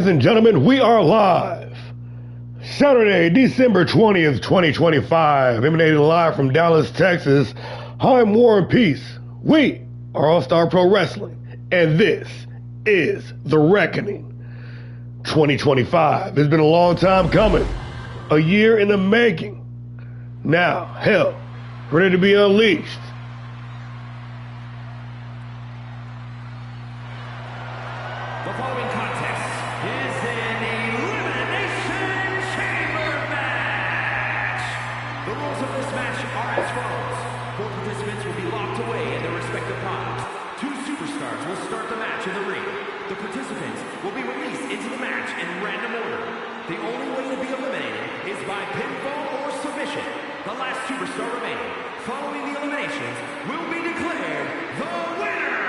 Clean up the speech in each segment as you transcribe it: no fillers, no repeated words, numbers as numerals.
Ladies and gentlemen, we are live. Saturday, December 20th, 2025, emanating live from Dallas, Texas. I'm War and Peace. We are Allstar Pro Wrestling, and this is The Wreckoning 2025. It's been a long time coming, a year in the making. Now, hell, ready to be unleashed. The following contest is an Elimination Chamber match. The rules of this match are as follows. 4 participants will be locked away in their respective pods. 2 superstars will start the match in the ring. The participants will be released into the match in random order. The only way to be eliminated is by pinfall or submission. The last superstar remaining, following the eliminations, will be declared the winner.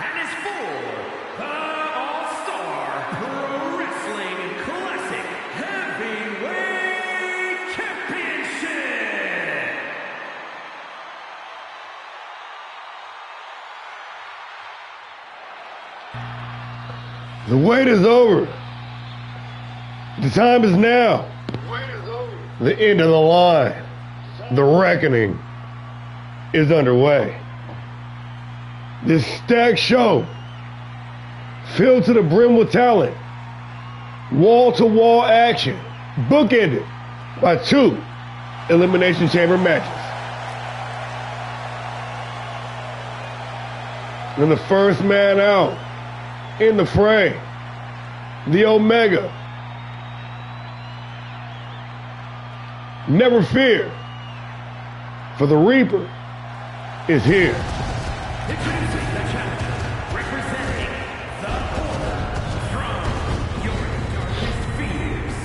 And is for the Allstar Pro Wrestling Classic Heavyweight Championship. The wait is over. The time is now. The end of the line. The reckoning is underway. This stacked show, filled to the brim with talent, wall-to-wall action, bookended by 2 Elimination Chamber matches. And the first man out in the fray, the Omega. Never fear, for the Reaper is here. Introducing the challenger, representing the corner from your darkest fears,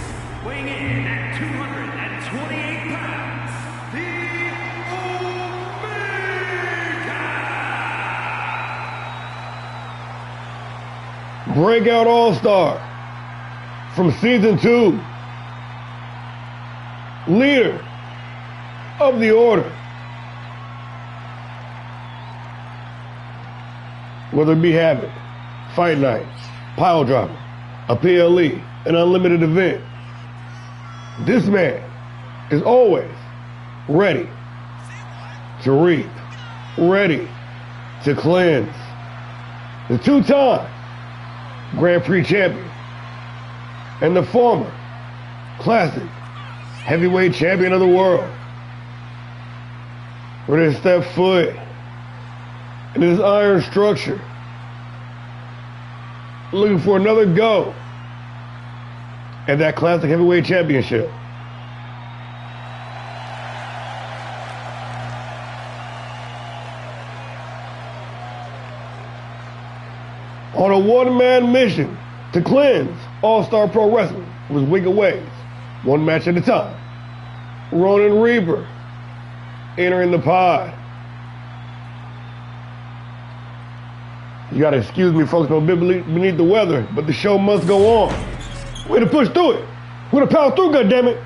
weighing in at 228 pounds, the Omega! Breakout All-Star from Season 2. Leader of the Order. Whether it be Havoc, Fight Night, Pile Driver, a PLE, an unlimited event, this man is always ready to reap, ready to cleanse. The 2-time Grand Prix champion and the former classic heavyweight champion of the world. Ready to step foot in this iron structure, looking for another go at that classic heavyweight championship. On a one-man mission to cleanse All-Star Pro Wrestling with wicked ways, one match at a time. Ronin Reaper entering the pod. You gotta excuse me, folks, I'm a bit beneath the weather, but the show must go on. We're gonna push through it. We're gonna power through, goddammit.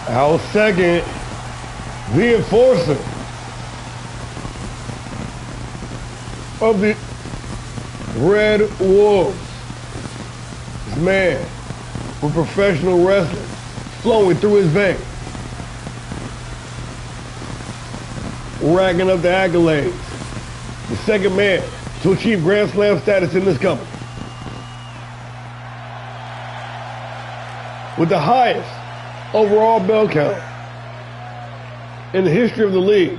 Our second, the enforcer of the Red Wolves. This man with professional wrestling flowing through his veins, racking up the accolades. The second man to achieve Grand Slam status in this company, with the highest overall bell count in the history of the league.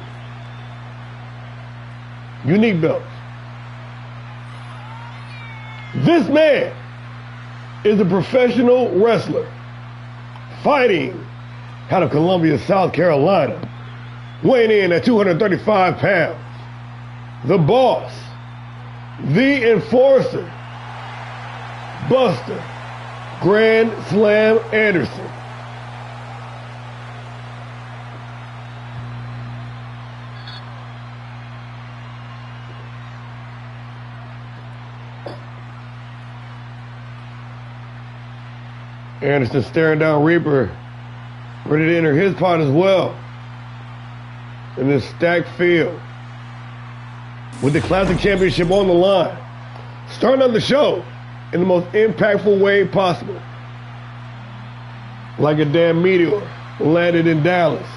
Unique belts. This man is a professional wrestler fighting out of Columbia, South Carolina, weighing in at 235 pounds. The boss, the enforcer, Buster Grand Slam Anderson. Anderson staring down Reaper, ready to enter his pot as well. In this stacked field, with the Classic Championship on the line, starting out the show in the most impactful way possible. Like a damn meteor landed in Dallas.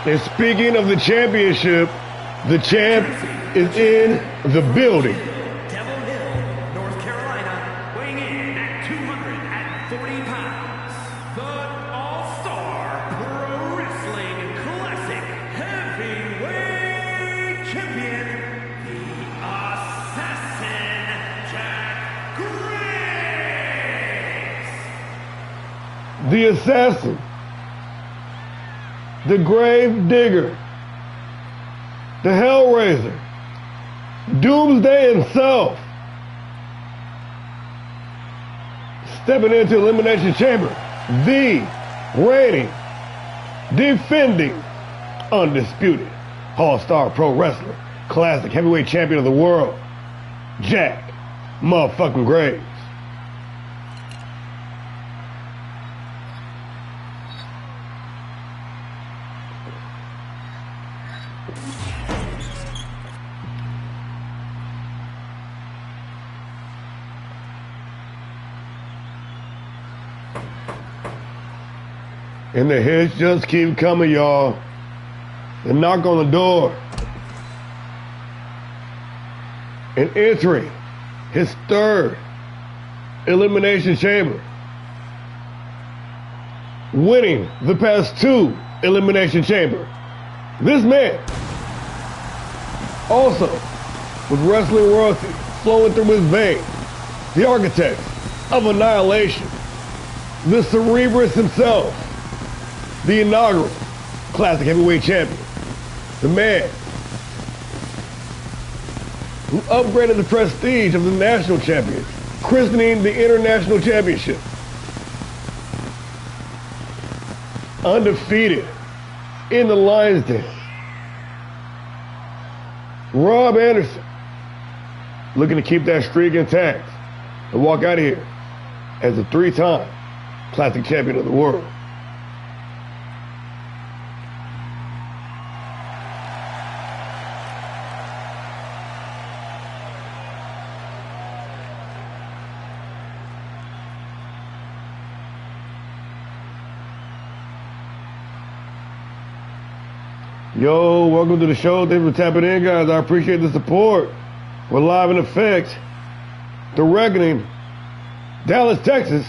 And speaking of the championship, the champ is in the building. Devil Hill, North Carolina, weighing in at 240 pounds. The Allstar Pro Wrestling Classic Heavyweight Champion, the Assassin Jack Graves. The Assassin, the Grave Digger, the Hellraiser, Doomsday himself, stepping into Elimination Chamber, the reigning, defending, undisputed All-Star Pro Wrestler, Classic Heavyweight Champion of the world, Jack motherfucking Graves. And the hits just keep coming, y'all. The knock on the door. And entering his third Elimination Chamber. Winning the past two Elimination Chamber. This man, also with wrestling royalty flowing through his veins, the architect of annihilation, the Cerebrus himself, the inaugural Classic Heavyweight Champion, the man who upgraded the prestige of the National Champion, christening the International Championship. Undefeated in the Lion's Den. Rob Anderson, looking to keep that streak intact and walk out of here as a three-time Classic Champion of the world. Yo, welcome to the show. Thanks for tapping in, guys. I appreciate the support. We're live in effect. The Wreckoning, Dallas, Texas.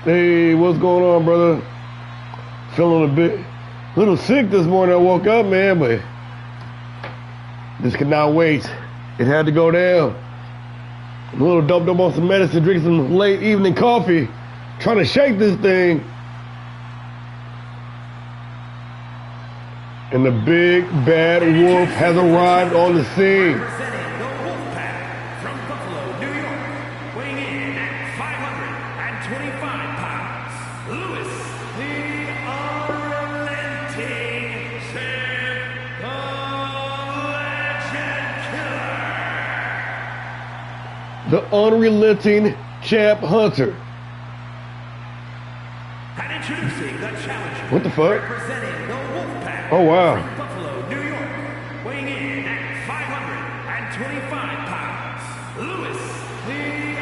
Hey, what's going on, brother? Feeling a little sick this morning. I woke up, man, but this could not wait. It had to go down. I'm a little doped up on some medicine, drinking some late evening coffee, trying to shake this thing. And the big bad wolf has arrived on the scene. Representing the Wolfpack from Buffalo, New York, weighing in at 525 pounds, Louis the Unrelenting Champ, the Unrelenting Champ Hunter. And introducing the challenger. What the fuck? Representing the Wolfpack. Oh, wow. From Buffalo, New York, weighing in at 525 pounds, Louis the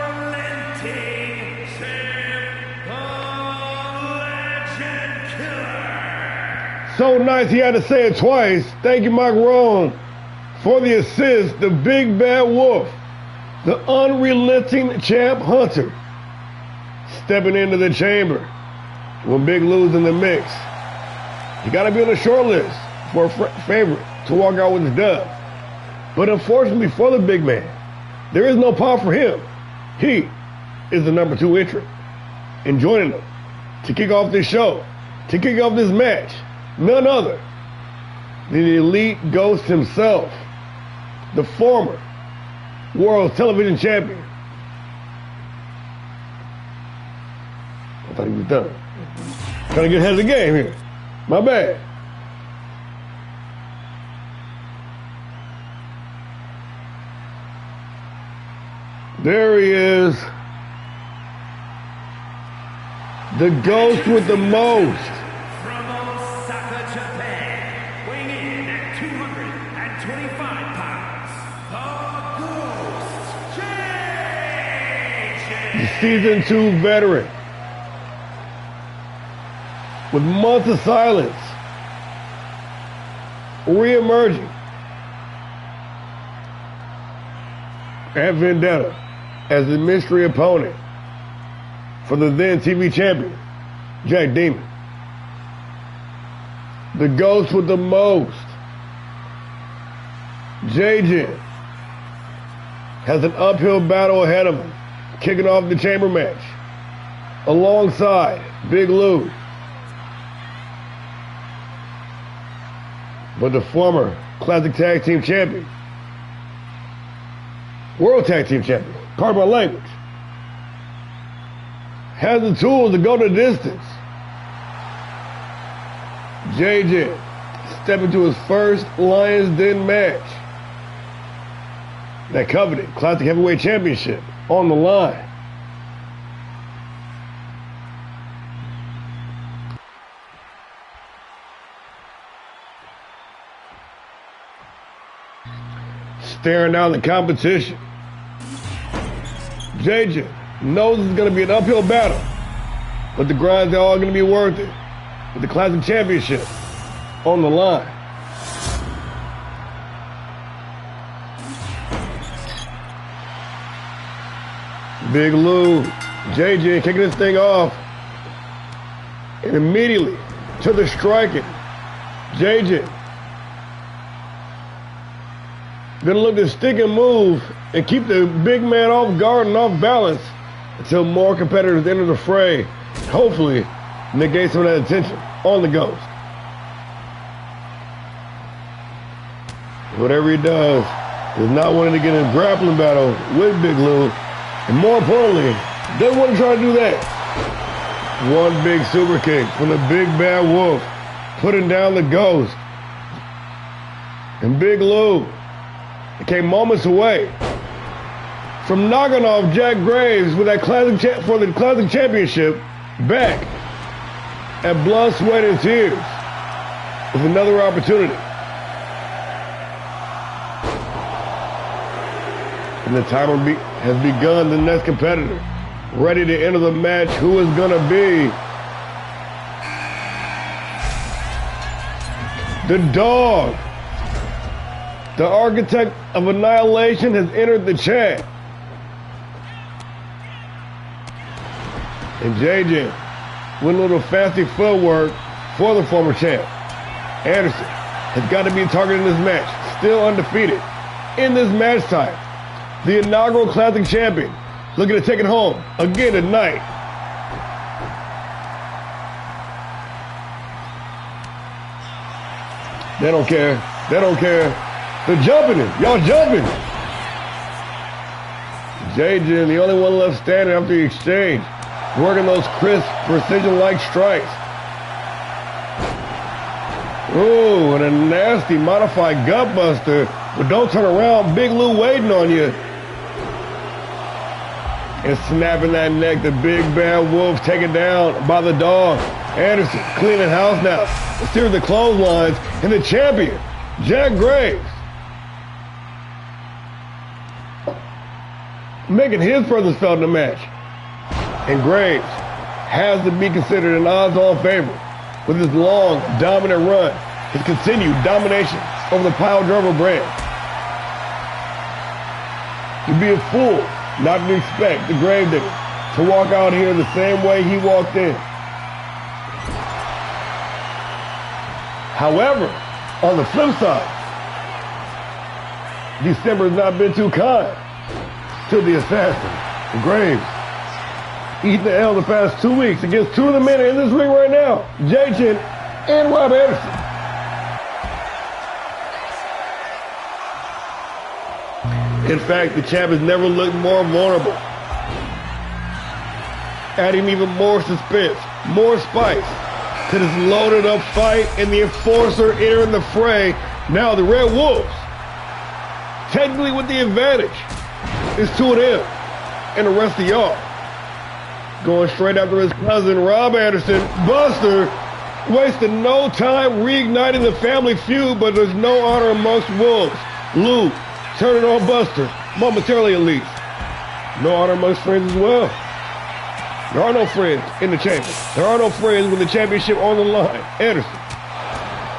Unrelenting Champ, the Legend Killer. So nice he had to say it twice. Thank you, Mike Rome, for the assist. The big bad wolf, the Unrelenting Champ Hunter, stepping into the chamber with Big Lou's in the mix. You got to be on the short list for a favorite to walk out with the dub. But unfortunately for the big man, there is no pop for him. He is the number 2 entrant. And joining them to kick off this show, to kick off this match, none other the elite ghost himself, the former world television champion. I thought he was done. Trying to get ahead of the game here. My bad. There he is. The ghost with the most. From Osaka, Japan, weighing in at 225 pounds, the Ghost, The Season 2 veteran. With months of silence. Re-emerging. At Vendetta as the mystery opponent for the then TV champion, Jack Demon. The ghost with the most. JJ has an uphill battle ahead of him, kicking off the chamber match alongside Big Lou. But the former Classic Tag Team Champion, World Tag Team Champion, pardon my language, has the tools to go the distance. JJ step into his first Lions Den match. That coveted Classic Heavyweight Championship on the line. Staring down the competition. JJ knows it's going to be an uphill battle, but the grinds are all going to be worth it with the Classic Championship on the line. Big Lou, JJ kicking this thing off, and immediately to the striking. JJ gonna look to stick and move and keep the big man off guard and off balance until more competitors enter the fray. Hopefully, negate some of that attention on the Ghost. Whatever he does not wanting to get in a grappling battle with Big Lou, and more importantly, doesn't want to try to do that. One big super kick from the Big Bad Wolf, putting down the Ghost. And Big Lou, it came moments away from knocking off Jack Graves with that for the Classic Championship back at Blood, Sweat, and Tears with another opportunity. And the timer has begun. The next competitor ready to enter the match. Who is going to be? The Dog. The architect of annihilation has entered the chat. And JJ with a little fancy footwork for the former champ. Anderson has got to be targeted in this match. Still undefeated in this match type. The inaugural Classic champion looking to take it home again tonight. They don't care. They don't care. They're jumping it. Y'all jumping. JJ, the only one left standing after the exchange, working those crisp, precision-like strikes. Ooh, and a nasty modified gut buster. But don't turn around. Big Lou waiting on you. And snapping that neck. The Big Bad Wolf taken down by the Dog. Anderson cleaning house now. A series of clotheslines. And the champion, Jack Graves, making his presence felt in the match. And Graves has to be considered an odds-on favorite with his long, dominant run, his continued domination over the Pile Driver brand. You'd be a fool not to expect the Gravedigger to walk out here the same way he walked in. However, on the flip side, December has not been too kind to the assassin, Graves. Eating the L the past 2 weeks against two of the men in this ring right now, JJ and Rob Anderson. In fact, the champ has never looked more vulnerable, adding even more suspense, more spice to this loaded up fight, and the Enforcer entering the fray. Now the Red Wolves, technically with the advantage, is 2 of them, and the rest of y'all going straight after his cousin, Rob Anderson. Buster wasting no time reigniting the family feud, but there's no honor amongst Wolves. Lou turning on Buster, momentarily at least. No honor amongst friends as well. There are no friends in the chamber. There are no friends with the championship on the line. Anderson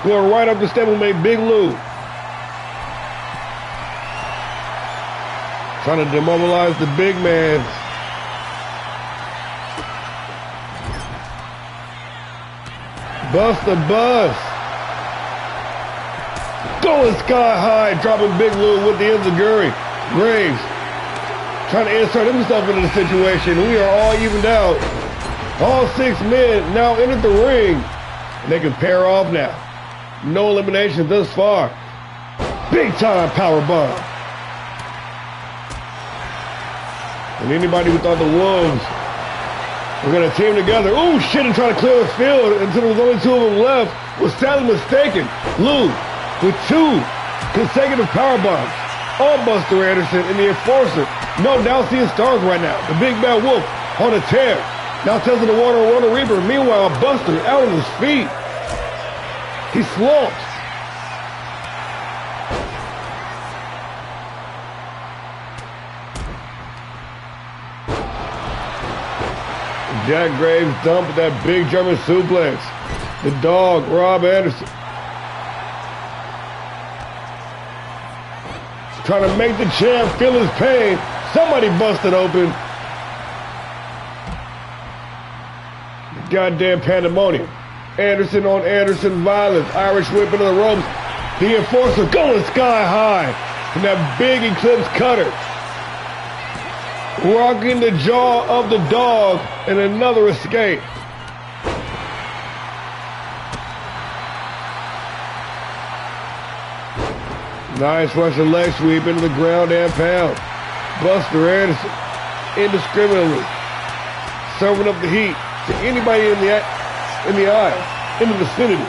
going right up the stablemate, Big Lou. Trying to demobilize the big man. Buster Buzz. Going sky high, dropping Big Lou with the enziguri. Graves trying to insert himself into the situation. We are all evened out. All 6 men now entered the ring. And they can pair off now. No eliminations thus far. Big time power bomb. And anybody who thought the Wolves were going to team together, ooh, shit, and try to clear the field until there was only 2 of them left, was sadly mistaken. Lou with 2 consecutive power bombs on Buster Anderson and the Enforcer. No doubt seeing stars right now. The big bad wolf on a tear. Now testing the water on the Reaper. Meanwhile, Buster out on his feet. He slumped. Jack Graves dumped that big German suplex. The dog, Rob Anderson, trying to make the champ feel his pain. Somebody busted open. Goddamn pandemonium. Anderson on Anderson violence. Irish whip into the ropes. The Enforcer going sky high. And that big Eclipse cutter. Rocking the jaw of the dog. And another escape. Nice Russian leg sweep into the ground and pound. Buster Anderson indiscriminately serving up the heat to anybody in the aisle, in the vicinity.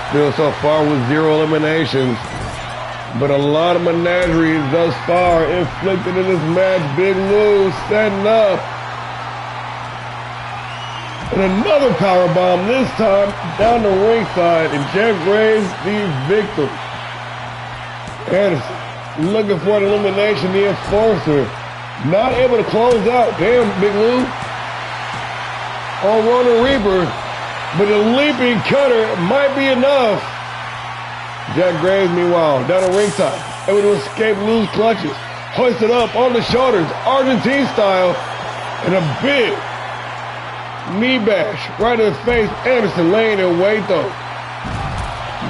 Still so far with 0 eliminations, but a lot of menagerie thus far inflicted in this match. Big Lou setting up. And another powerbomb, this time down the ringside, and Jeff Graves, the victim. Anderson looking for an elimination, the Enforcer not able to close out. Damn, Big Lou on Ronan Reaper, but a leaping cutter might be enough. Jack Graves, meanwhile, down the ringside, able to escape Lou's clutches, hoisted up on the shoulders, Argentine style, and a big knee bash right in the face. Anderson laying in wait though.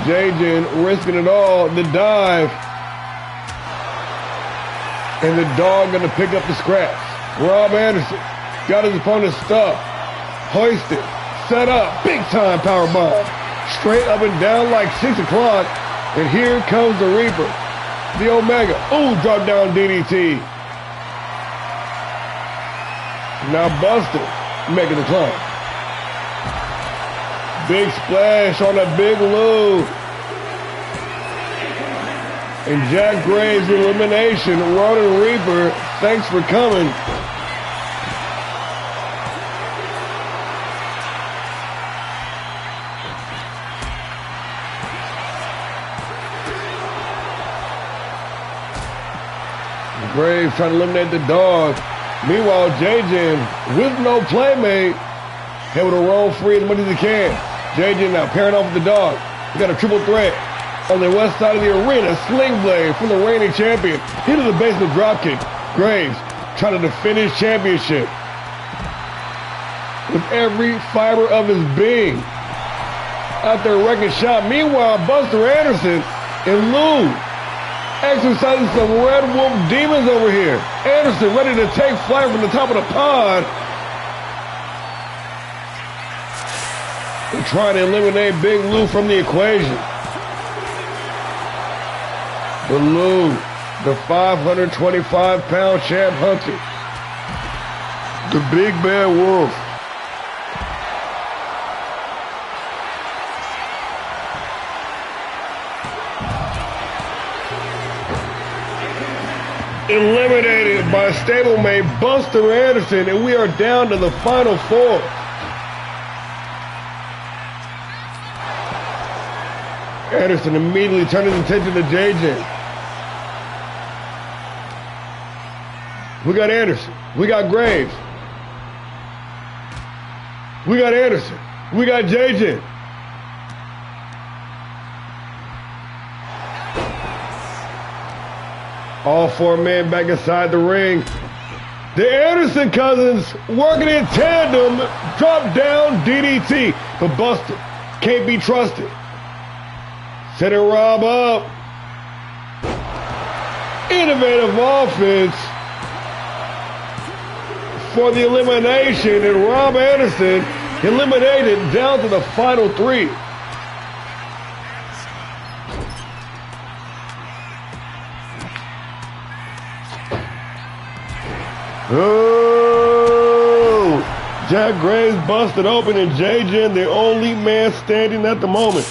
Jajin risking it all. The dive. And the dog gonna pick up the scraps. Rob Anderson got his opponent stuffed. Hoisted. Set up. Big time power bomb. Straight up and down like 6 o'clock. And here comes the Reaper. The Omega. Ooh, drop down DDT. Now Buster making the climb. Big splash on a Big Lou. And Jack Graves elimination. Ronan Reaper, thanks for coming. Graves trying to eliminate the dog. Meanwhile, Jajin with no playmate, able to roll free as much as he can. Jajin now pairing off with the dog. We got a triple threat on the west side of the arena. Sling blade from the reigning champion. Into the basement dropkick. Graves trying to defend his championship with every fiber of his being. Out there wrecking shop. Meanwhile, Buster Anderson and Lou exercising some Red Wolf demons over here. Anderson ready to take flight from the top of the pod. And try to eliminate Big Lou from the equation. But Lou, the 525-pound champ hunter, the big bad wolf. Eliminated by stablemate Buster Anderson, and we are down to the final four. Anderson immediately turned his attention to JJ. We got Anderson. We got Graves. We got Anderson. We got JJ. All four men back inside the ring. The Anderson cousins working in tandem. Drop down DDT. But Buster can't be trusted. Setting Rob up. Innovative offense for the elimination. And Rob Anderson eliminated down to the final three. Oh, Jack Graves busted open and JJ the only man standing at the moment.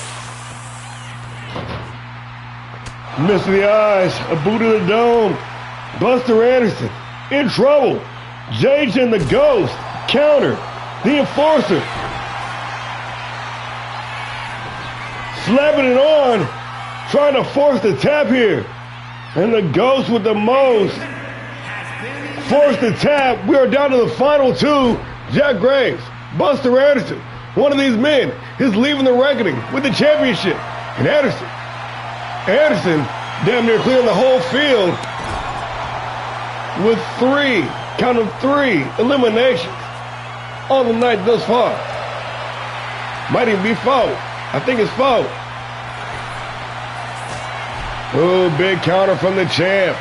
Miss the eyes, a boot to the dome. Buster Anderson in trouble. JJ the Ghost, counter, the Enforcer. Slapping it on, trying to force the tap here. And the Ghost with the most. Force the tap. We are down to the final two. Jack Graves, Buster Anderson. One of these men is leaving the Wreckoning with the championship. And Anderson damn near clearing the whole field with count of three eliminations on the night thus far. Might even be four. I think it's four. Oh, big counter from the champ.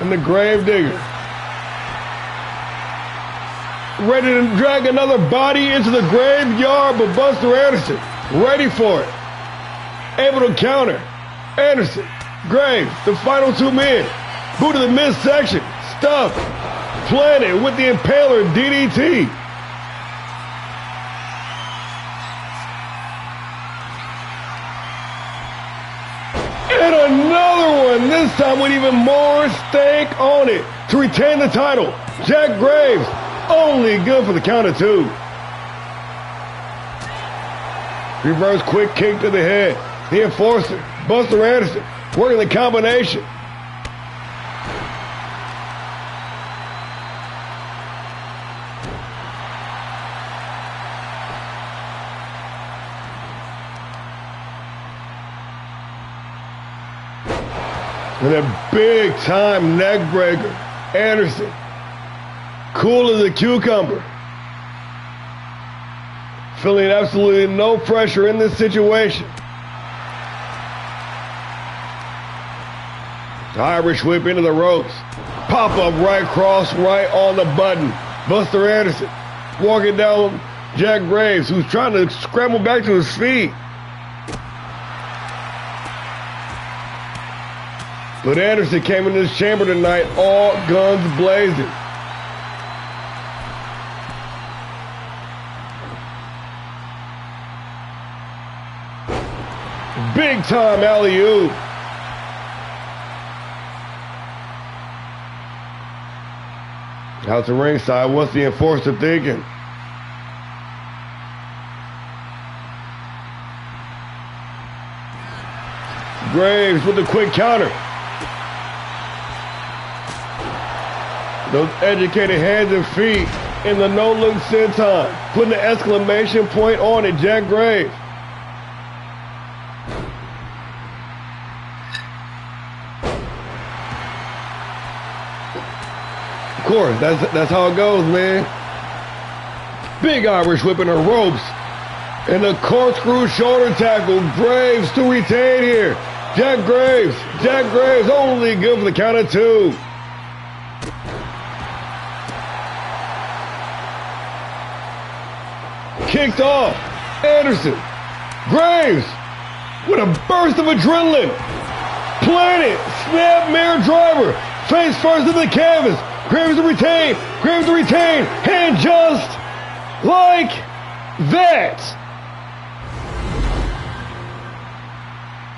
And the Gravedigger. Ready to drag another body into the graveyard, but Buster Anderson ready for it. Able to counter. Anderson, Graves, the final two men. Boot to the midsection. Stuff. Planted with the Impaler DDT. And another one, this time with even more stake on it to retain the title. Jack Graves, only good for the count of two. Reverse quick kick to the head. The Enforcer, Buster Anderson, working the combination. And a big time neck breaker. Anderson, cool as a cucumber. Feeling absolutely no pressure in this situation. Irish whip into the ropes. Pop up right cross, right on the button. Buster Anderson walking down Jack Graves, who's trying to scramble back to his feet. But Anderson came in this chamber tonight, all guns blazing. Big time alley-oop. Out to ringside, what's the Enforcer thinking? Graves with the quick counter. Those educated hands and feet in the no-look senton. Putting the exclamation point on it, Jack Graves. Of course, that's how it goes, man. Big Irish whip in the ropes. And the corkscrew shoulder tackle. Graves to retain here. Jack Graves only good for the count of 2. Kicked off. Anderson. Graves with a burst of adrenaline. Planet. Snap mirror driver. Face first in the canvas. Graves to retain. And just like that,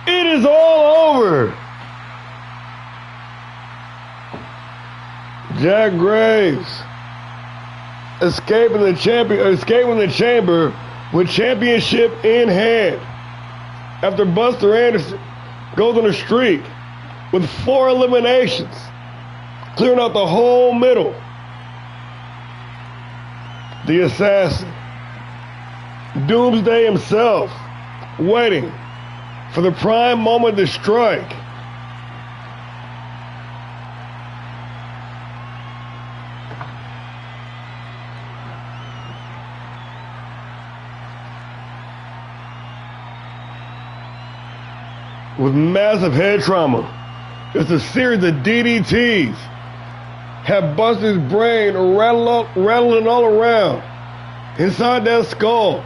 it is all over. Jack Graves escaping the chamber with championship in hand after Buster Anderson goes on a streak with 4 eliminations, clearing out the whole middle. The assassin, Doomsday himself, waiting for the prime moment to strike. With massive head trauma, it's a series of DDTs have Buster's brain rattling all around inside that skull.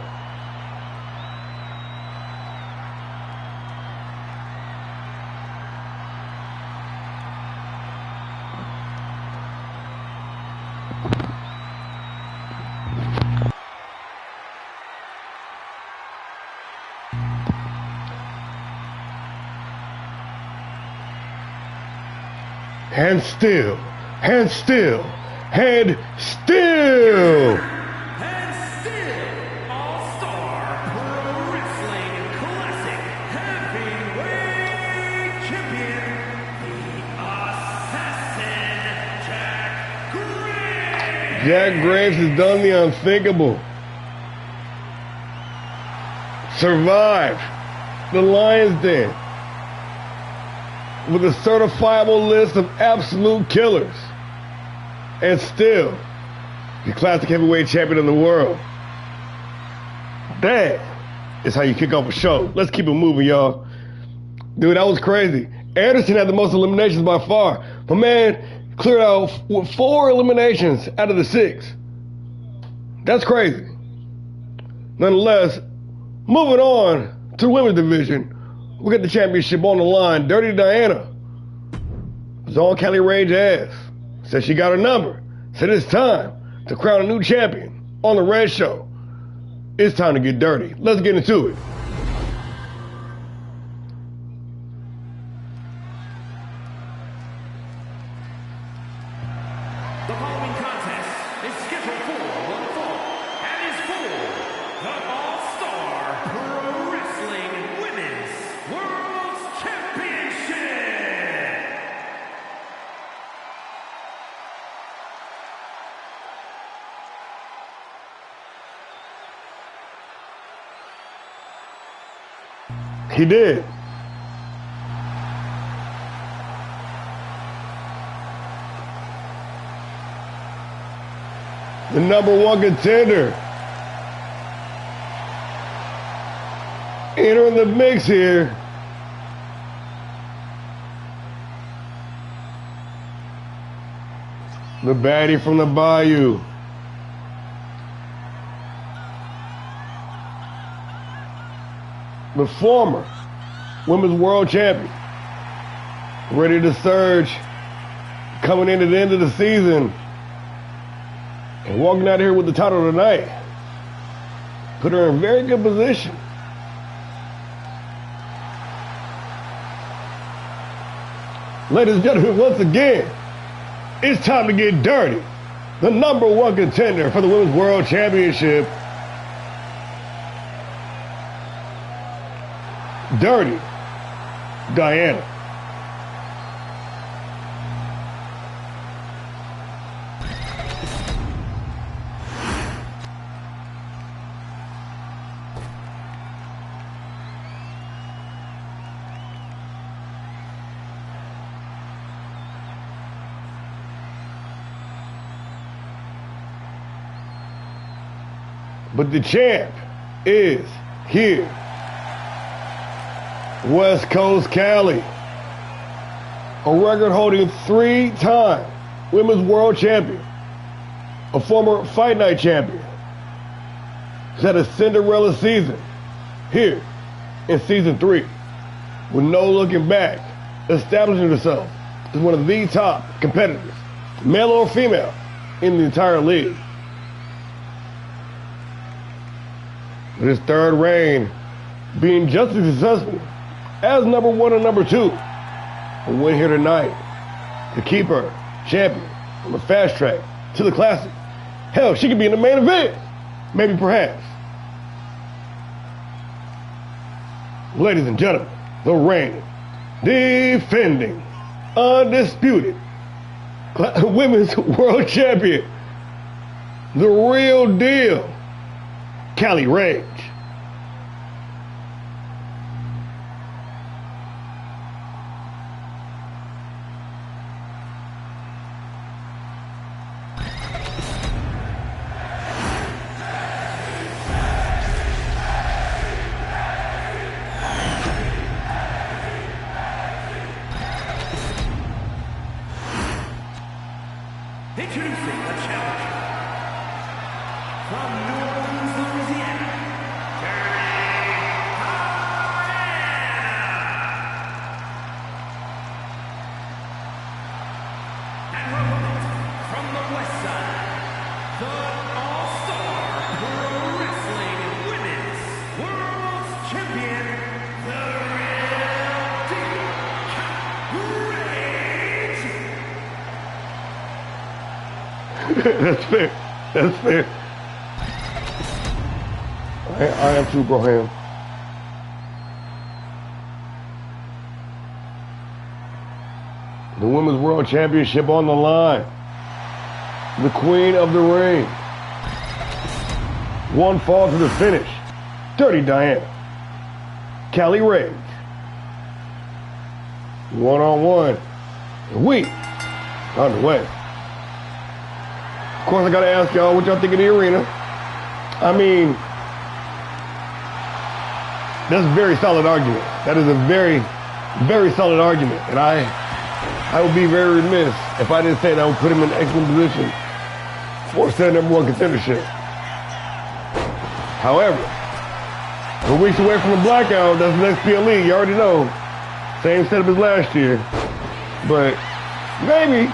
And still. All-Star Pro Wrestling Classic Heavyweight Champion, the Assassin, Jack Graves. Jack Graves has done the unthinkable. Survived the Lion's Den with a certifiable list of absolute killers. And still, the classic heavyweight champion of the world. That is how you kick off a show. Let's keep it moving, y'all. Dude, that was crazy. Anderson had the most eliminations by far. My man cleared out with 4 eliminations out of the 6. That's crazy. Nonetheless, moving on to the women's division, we got the championship on the line. Dirty Diana was on Kelly Rage's ass. Said she got her number. Said it's time to crown a new champion on the Red Show. It's time to get dirty. Let's get into it. The following contest is scheduled for one fall and is for the All-Star Pro Wrestling Women's World Championship. He did. The #1 contender entering the mix here. The baddie from the Bayou. The former women's world champion. Ready to surge. Coming into the end of the season. And walking out here with the title tonight. Put her in very good position. Ladies and gentlemen, once again, it's time to get dirty. The #1 contender for the Women's World Championship. Dirty Diana. But the champ is here. West Coast Cali, a record-holding 3-time Women's World Champion, a former Fight Night champion. She's had a Cinderella season here in Season 3 with no looking back, establishing herself as one of the top competitors, male or female, in the entire league. With his third reign being just as successful as number 1 and number 2. A win here tonight to keep her champion on the fast track to the classic. Hell, she could be in the main event. Maybe, perhaps. Ladies and gentlemen, the reigning, defending, undisputed Women's World Champion, the real deal, Cali Rage. Introducing the challenger from New Orleans, Louisiana, and her opponent from the West Side, the Allstar Pro Wrestling Women's World Champion, the real deal, Rage. That's fair. That's fair. I am too, Broham. The Women's World Championship on the line. The Queen of the Ring. One fall to the finish. Dirty Diana. Cali Rage. One-on-one. We on the way. Of course, I gotta ask y'all what y'all think of the arena. I mean, that's a very solid argument. That is a very, very solid argument. And I would be very remiss if I didn't say that would put him in an excellent position for said #1 contendership. However, we're weeks away from the blackout. That's the next PLE. You already know. Same setup as last year. But maybe.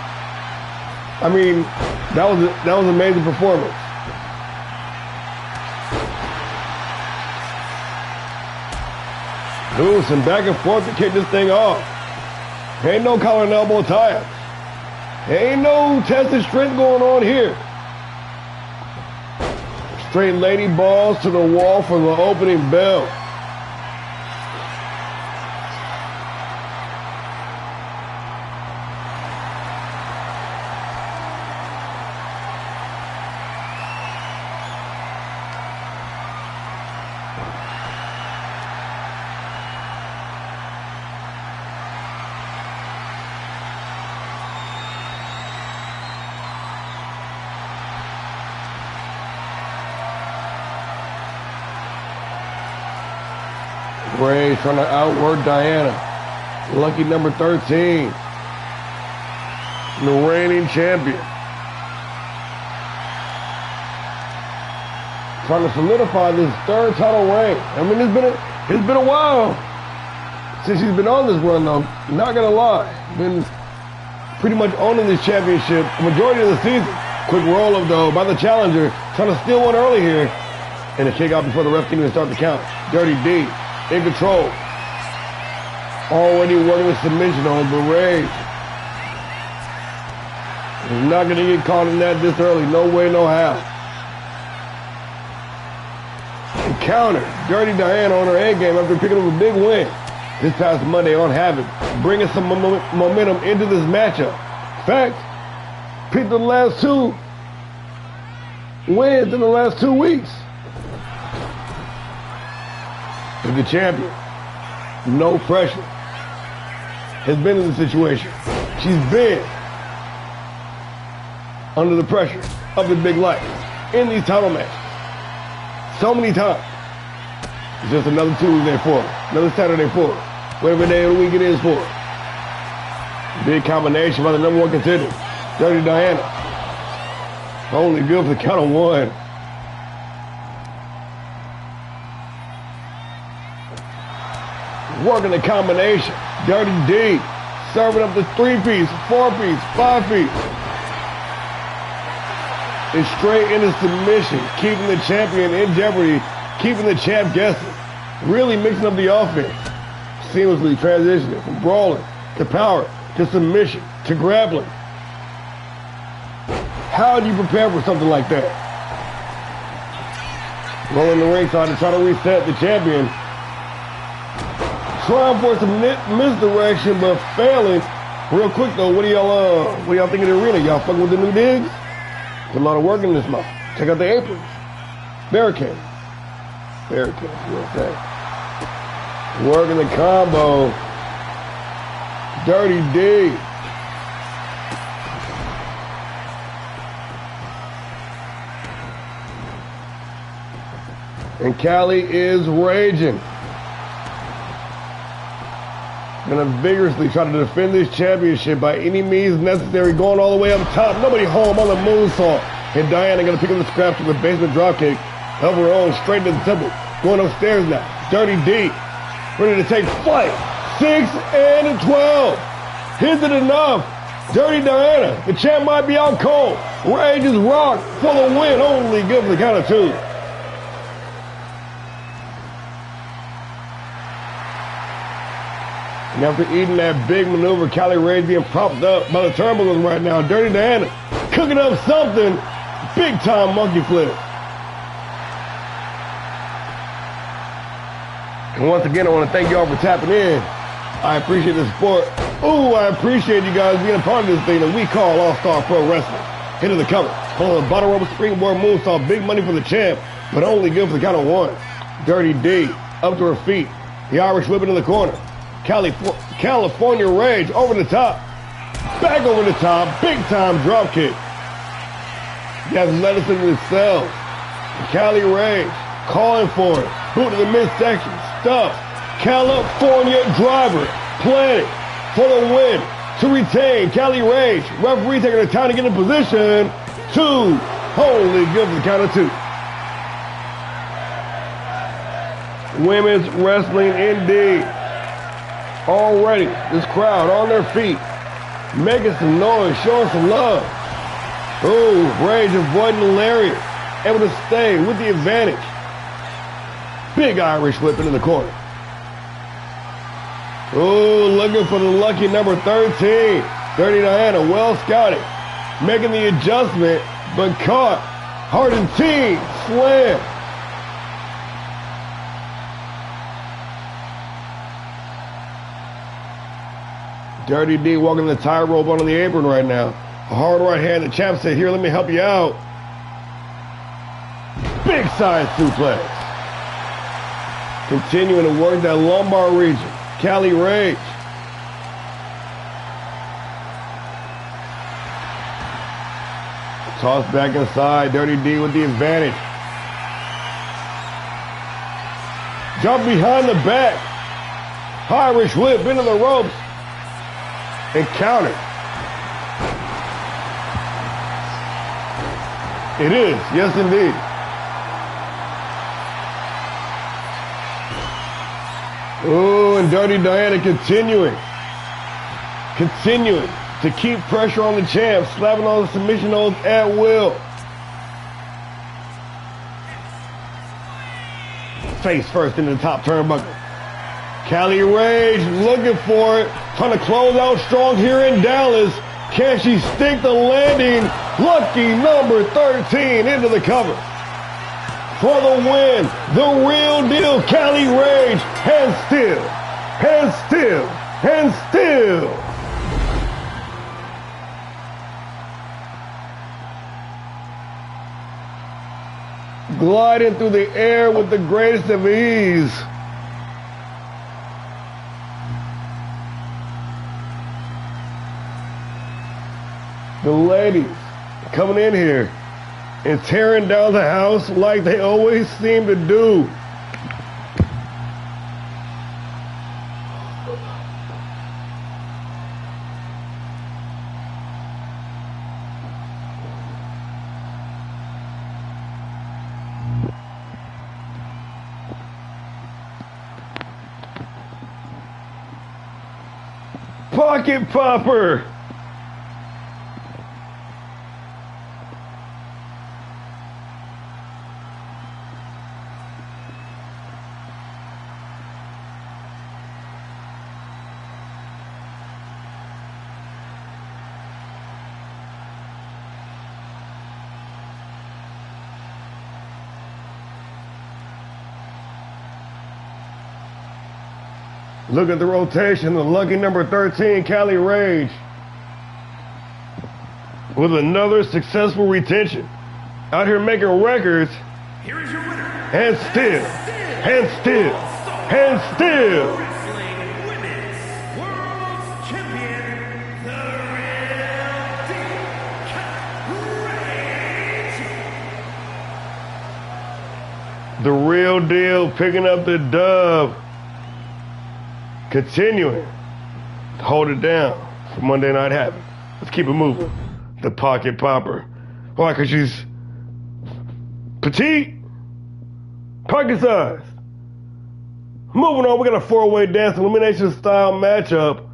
I mean, that was an amazing performance. Ooh, some back and forth to kick this thing off. Ain't no collar and elbow tie-ups. Ain't no tested strength going on here. Straight lady balls to the wall for the opening bell. Ray trying to outwork Diana. Lucky number 13. The reigning champion. Trying to solidify this third title reign. I mean, it's been a while since she's been on this run, though. Not gonna lie. Been pretty much owning this championship a majority of the season. Quick roll-up, though, by the challenger. Trying to steal one early here. And a kick out before the ref can even start the count. Dirty D. In control. Already working with submission on the Rage. He's not going to get caught in that this early. No way, no how. And counter. Dirty Diana on her A game after picking up a big win this past Monday on Havoc. Bringing some momentum into this matchup. In fact, picked the last 2 wins in the last 2 weeks. The champion, no pressure, has been in the situation. She's been under the pressure of the big lights in these title matches so many times. It's just another Tuesday for her, another Saturday for her. Whatever day of the week it is for. Big combination by the number 1 contender, Dirty Diana. Only good for the count of 1. Working the combination. Dirty D. Serving up the 3-piece, 4-piece, 5-piece. And straight into submission. Keeping the champion in jeopardy. Keeping the champ guessing. Really mixing up the offense. Seamlessly transitioning from brawling to power to submission to grappling. How do you prepare for something like that? Rolling the ringside to try to reset the champion. Trying for some misdirection, but failing. Real quick though, what do y'all think of the arena? Y'all fucking with the new digs? There's a lot of work in this month. Check out the aprons. Barricade. Barricade, real thing. Working the combo. Dirty D. And Cali is raging. Gonna vigorously try to defend this championship by any means necessary, going all the way up top. Nobody home on the moonsault. And Diana gonna pick up the scraps with a basement dropkick of her own straight to the temple. Going upstairs now. Dirty D. Ready to take flight. 6 and 12. Is it enough? Dirty Diana. The champ might be out cold. Rage is rock for the win. Only good for the count of 2. And after eating that big maneuver, Cali Rage being propped up by the turnbuckles right now. Dirty Diana cooking up something. Big time monkey flip. And once again, I want to thank y'all for tapping in. I appreciate the support. Ooh, I appreciate you guys being a part of this thing that we call Allstar Pro Wrestling. Hit of the cover. Pulling the bottom rope springboard moonsault. Big money for the champ, but only good for the count of 1. Dirty D up to her feet. The Irish whip into the corner. California Rage over the top. Back over the top. Big time drop kick. The athleticism itself. Cali Rage calling for it. Boot to the midsection. Stuff. California driver. Planning for the win. To retain. Cali Rage. Referee taking the time to get in position. 2. Holy good for the count of 2. Women's wrestling indeed. Already, this crowd on their feet, making some noise, showing some love. Ooh, Rage avoiding the lariat, able to stay with the advantage. Big Irish whip into the corner. Ooh, looking for the lucky number 13. Dirty Diana, well scouted, making the adjustment, but caught. Argentine slam. Dirty D walking the tightrope on the apron right now. A hard right hand. The champ said, here, let me help you out. Big side suplex. Continuing to work that lumbar region. Cali Rage. Toss back inside. Dirty D with the advantage. Jump behind the back. Irish whip into the ropes. And counter. It is, yes indeed. Ooh, and Dirty Diana continuing to keep pressure on the champ, slapping all the submission holds at will. Face first into the top turnbuckle. Cali Rage looking for it, trying to close out strong here in Dallas. Can she stick the landing? Lucky number 13 into the cover. For the win, the real deal, Cali Rage, and still. Gliding through the air with the greatest of ease. The ladies coming in here and tearing down the house like they always seem to do. pocket popper. Look at the rotation. The lucky number 13, Cali Rage, with another successful retention. Out here making records. Here is your winner. And still. Wrestling Women's World Champion, the Real Deal, Rage. The Real Deal picking up the dub. Continuing to hold it down for Monday Night Havoc. Let's keep it moving. The pocket popper. Why? Because she's petite, pocket sized. Moving on, we got a 4-way dance elimination style matchup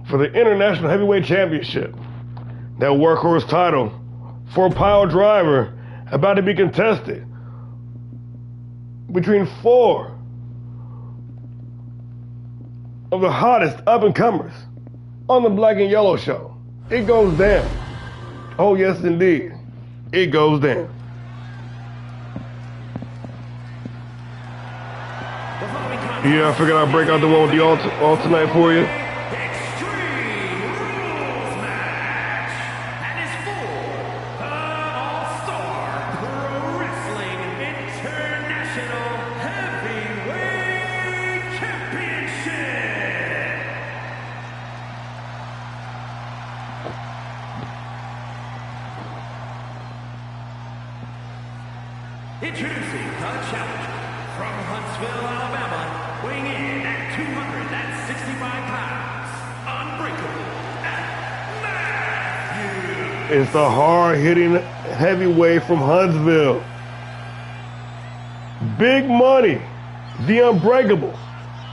for the International Heavyweight Championship. That workhorse title for a pile driver about to be contested between 4 of the hottest up-and-comers on the Black and Yellow Show. It goes down. Oh, yes, indeed. It goes down. Yeah, I figured I'd break out the one with the all tonight for you. Extreme Rules match. And it's for the Allstar Pro Wrestling International Heavyweight Championship. Introducing the challenger from Huntsville, Alabama, weighing in at 265 pounds, unbreakable, Matthew. It's the hard-hitting heavyweight from Huntsville. Big money, the unbreakable,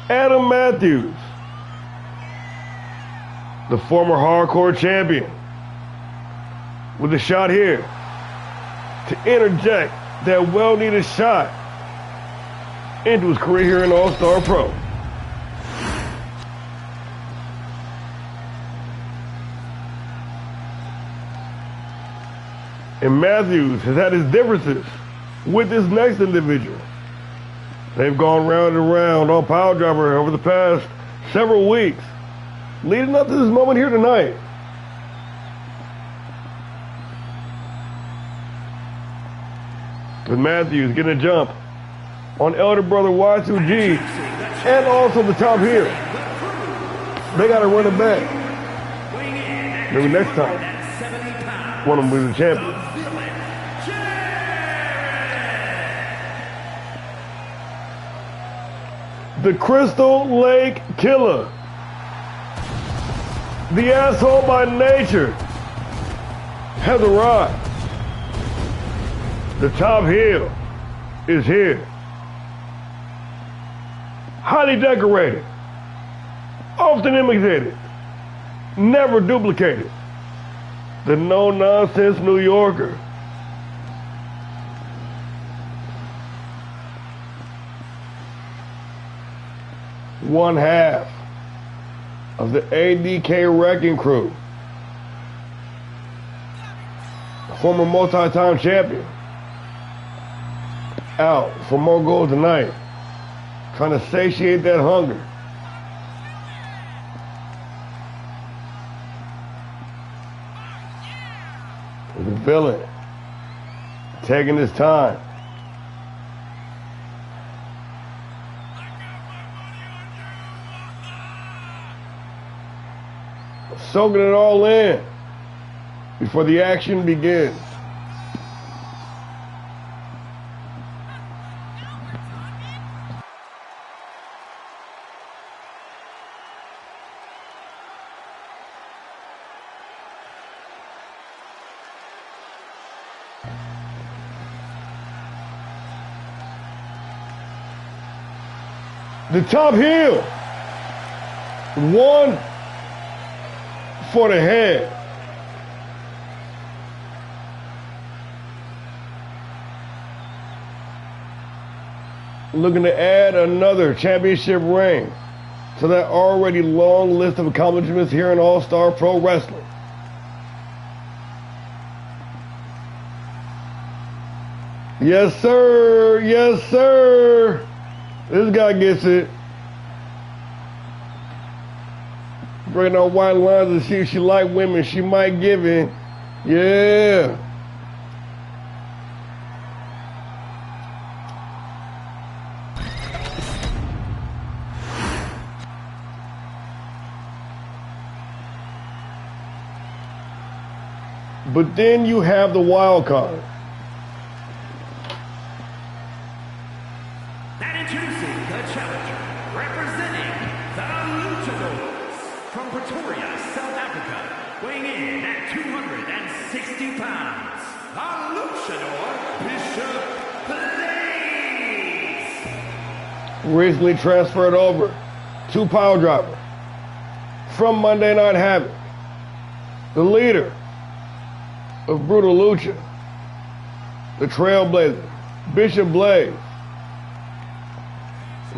Adam Matthews. The former hardcore champion. With a shot here to interject that well-needed shot into his career here in Allstar Pro. And Matthews has had his differences with this next individual. They've gone round and round on pile driver over the past several weeks, leading up to this moment here tonight. With Matthews getting a jump on elder brother Y2G and also the top here. They got to run it back. Maybe next time one of them will be the champion. The Crystal Lake Killer. The asshole by nature has arrived. The top heel is here. Highly decorated, often imitated, never duplicated. The no-nonsense New Yorker. One half of the ADK Wrecking Crew. Former multi-time champion. Out for more gold tonight. Trying to satiate that hunger. The villain taking his time. Soaking it all in before the action begins. The top heel One for the head. Looking to add another championship reign to that already long list of accomplishments here in All-Star Pro Wrestling. Yes, sir. Yes, sir. This guy gets it. Breaking out white lines to see if she like women. She might give in. Yeah. But then you have the wild card. And introducing the challenger, representing the Luchadors from Pretoria, South Africa, weighing in at 260 pounds, the Luchador Bishop Blaze. Recently transferred over to Pile Driver from Monday Night Havoc. The leader of Brutal Lucha, the Trailblazer, Bishop Blaze,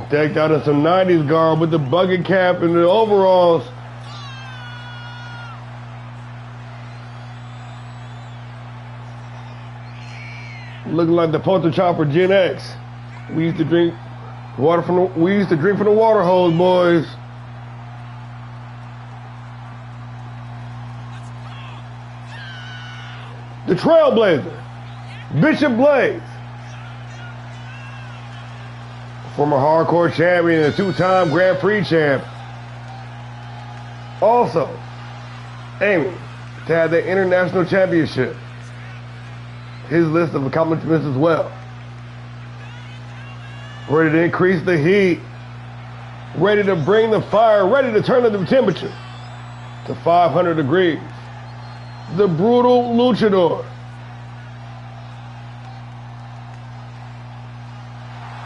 decked out in some 90s garb with the bucket cap and the overalls. Looking like the poster child for Gen X. We used to drink from the water hose, boys. The Trailblazer, Bishop Blaze, former hardcore champion and two-time Grand Prix champ. Also aiming to have the international championship. His list of accomplishments as well. Ready to increase the heat. Ready to bring the fire. Ready to turn the temperature to 500 degrees. The Brutal Luchador,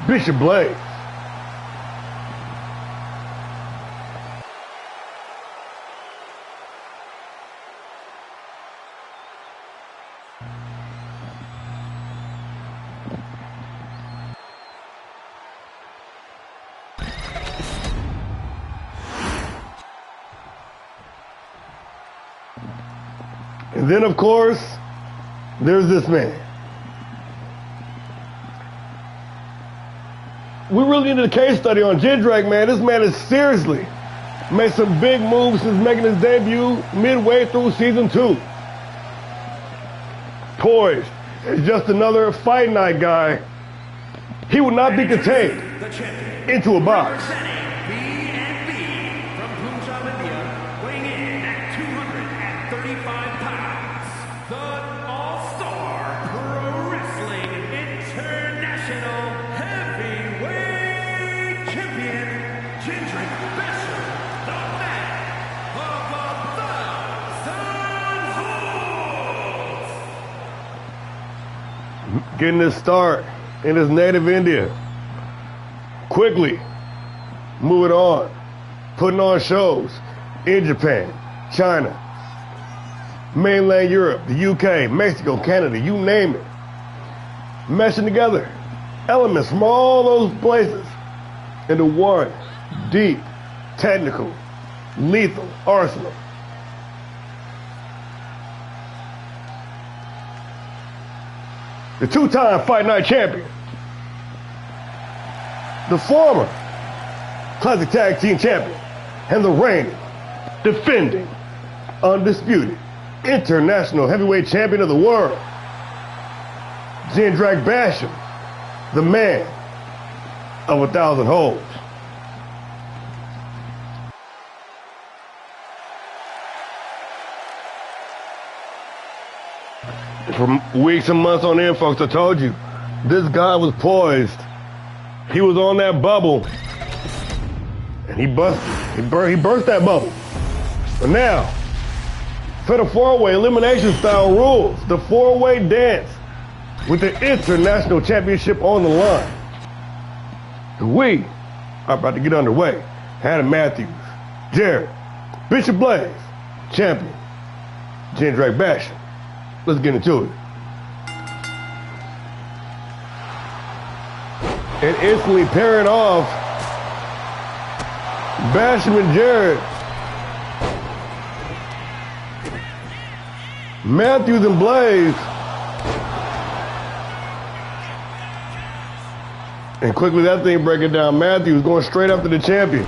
Bishop Blaze. And then, of course, there's this man. We really needed a case study on Jindrak, man. This man has seriously made some big moves since making his debut midway through season 2. Poised as just another fight night guy, he would not be contained into a box. Getting his start in his native India. Quickly moving on, putting on shows in Japan, China, mainland Europe, the UK, Mexico, Canada, you name it. Meshing together elements from all those places into one deep, technical, lethal arsenal. The two-time Fight Night champion, the former Classic Tag Team champion, and the reigning, defending, undisputed international heavyweight champion of the world, Jindrak Basham, the man of 1,000 holds. For weeks and months on end, folks, I told you, this guy was poised. He was on that bubble. And he busted. He burst that bubble. But now, for the four-way elimination style rules, the four-way dance with the international championship on the line. We are about to get underway. Hannah Matthews, Jared, Bishop Blaze, champion, Jindrak Basham. Let's get into it. And instantly pairing off Basham and Jared. Matthews and Blaze. And quickly that thing breaking down. Matthews going straight after the champion.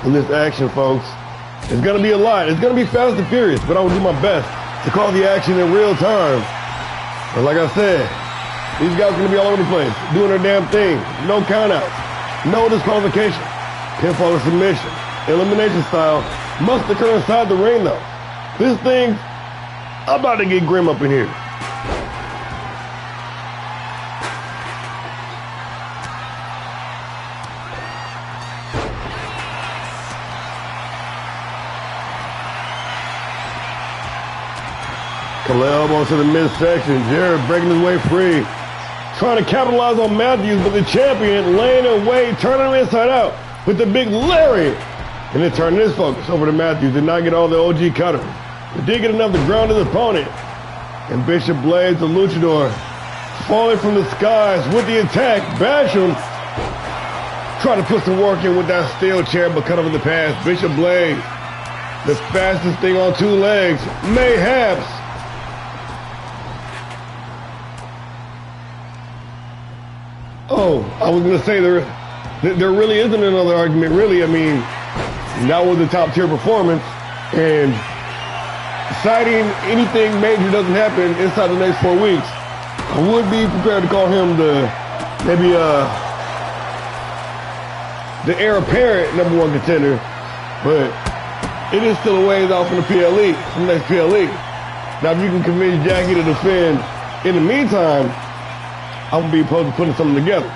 In this action, folks, it's going to be a lot. It's going to be fast and furious, but I will do my best to call the action in real time. But like I said, these guys are going to be all over the place, doing their damn thing. No countouts, no disqualification, pinfall or submission, elimination style must occur inside the ring though. This thing's about to get grim up in here. Elbow to the midsection. Jared breaking his way free. Trying to capitalize on Matthews, but the champion laying in wait, turning him inside out with the big lariat. And then turning his focus over to Matthews. Did not get all the OG cutters. But did get enough to ground his opponent. And Bishop Blaze, the luchador, falling from the skies with the attack. Basham trying to put some work in with that steel chair, but cut over the pass. Bishop Blaze, the fastest thing on two legs. Mayhaps. Oh, I was going to say there really isn't another argument, really. I mean, that was a top-tier performance, and citing anything major doesn't happen inside the next 4 weeks, I would be prepared to call him the heir apparent #1 contender, but it is still a ways out from the PLE, from the next PLE. Now, if you can convince Jackie to defend in the meantime, I would be opposed to putting something together.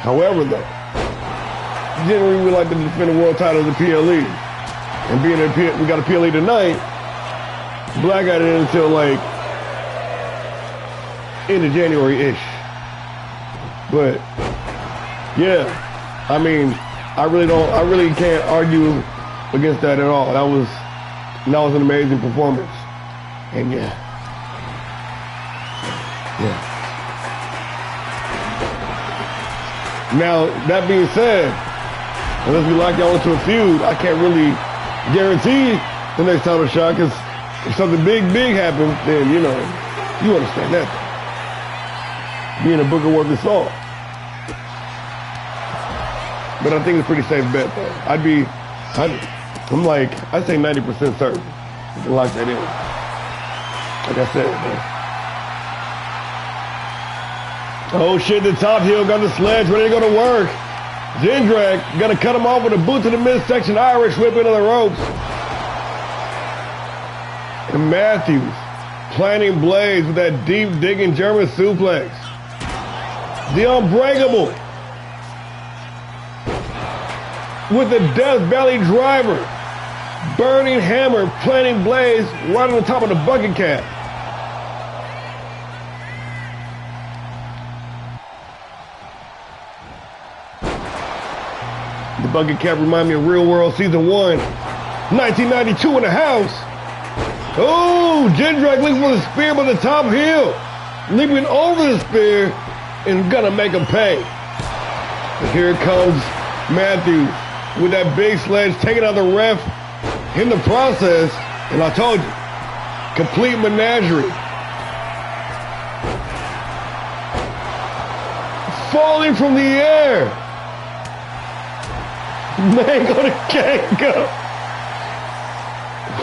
However, though, generally we like to defend the world title of the PLE. And being that we got a PLE tonight, Black got it in until like end of January-ish. But yeah, I mean, I really can't argue against that at all. That was an amazing performance. And yeah. Now, that being said, unless we lock y'all into a feud, I can't really guarantee the next title shot, because if something big happens, then, you understand that. Being a Booker worth his salt. But I think it's a pretty safe bet, though. I'd say 90% certain to lock that in. Like I said, man. Oh shit, the top heel got the sledge, ready to go to work. Jindrak gonna cut him off with a boot to the midsection, Irish whip into the ropes. And Matthews planting Blaze with that deep digging German suplex. The Unbreakable with the Death Valley driver. Burning hammer planting Blaze right on the top of the bucket cap. The bucket cap remind me of Real World Season 1, 1992 in the house. Oh, Jindrak looking for the spear by the top heel. Leaping over the spear and gonna make him pay. But here comes Matthews with that big sledge, taking out the ref in the process. And I told you, complete menagerie. Falling from the air. Man, go to Kango.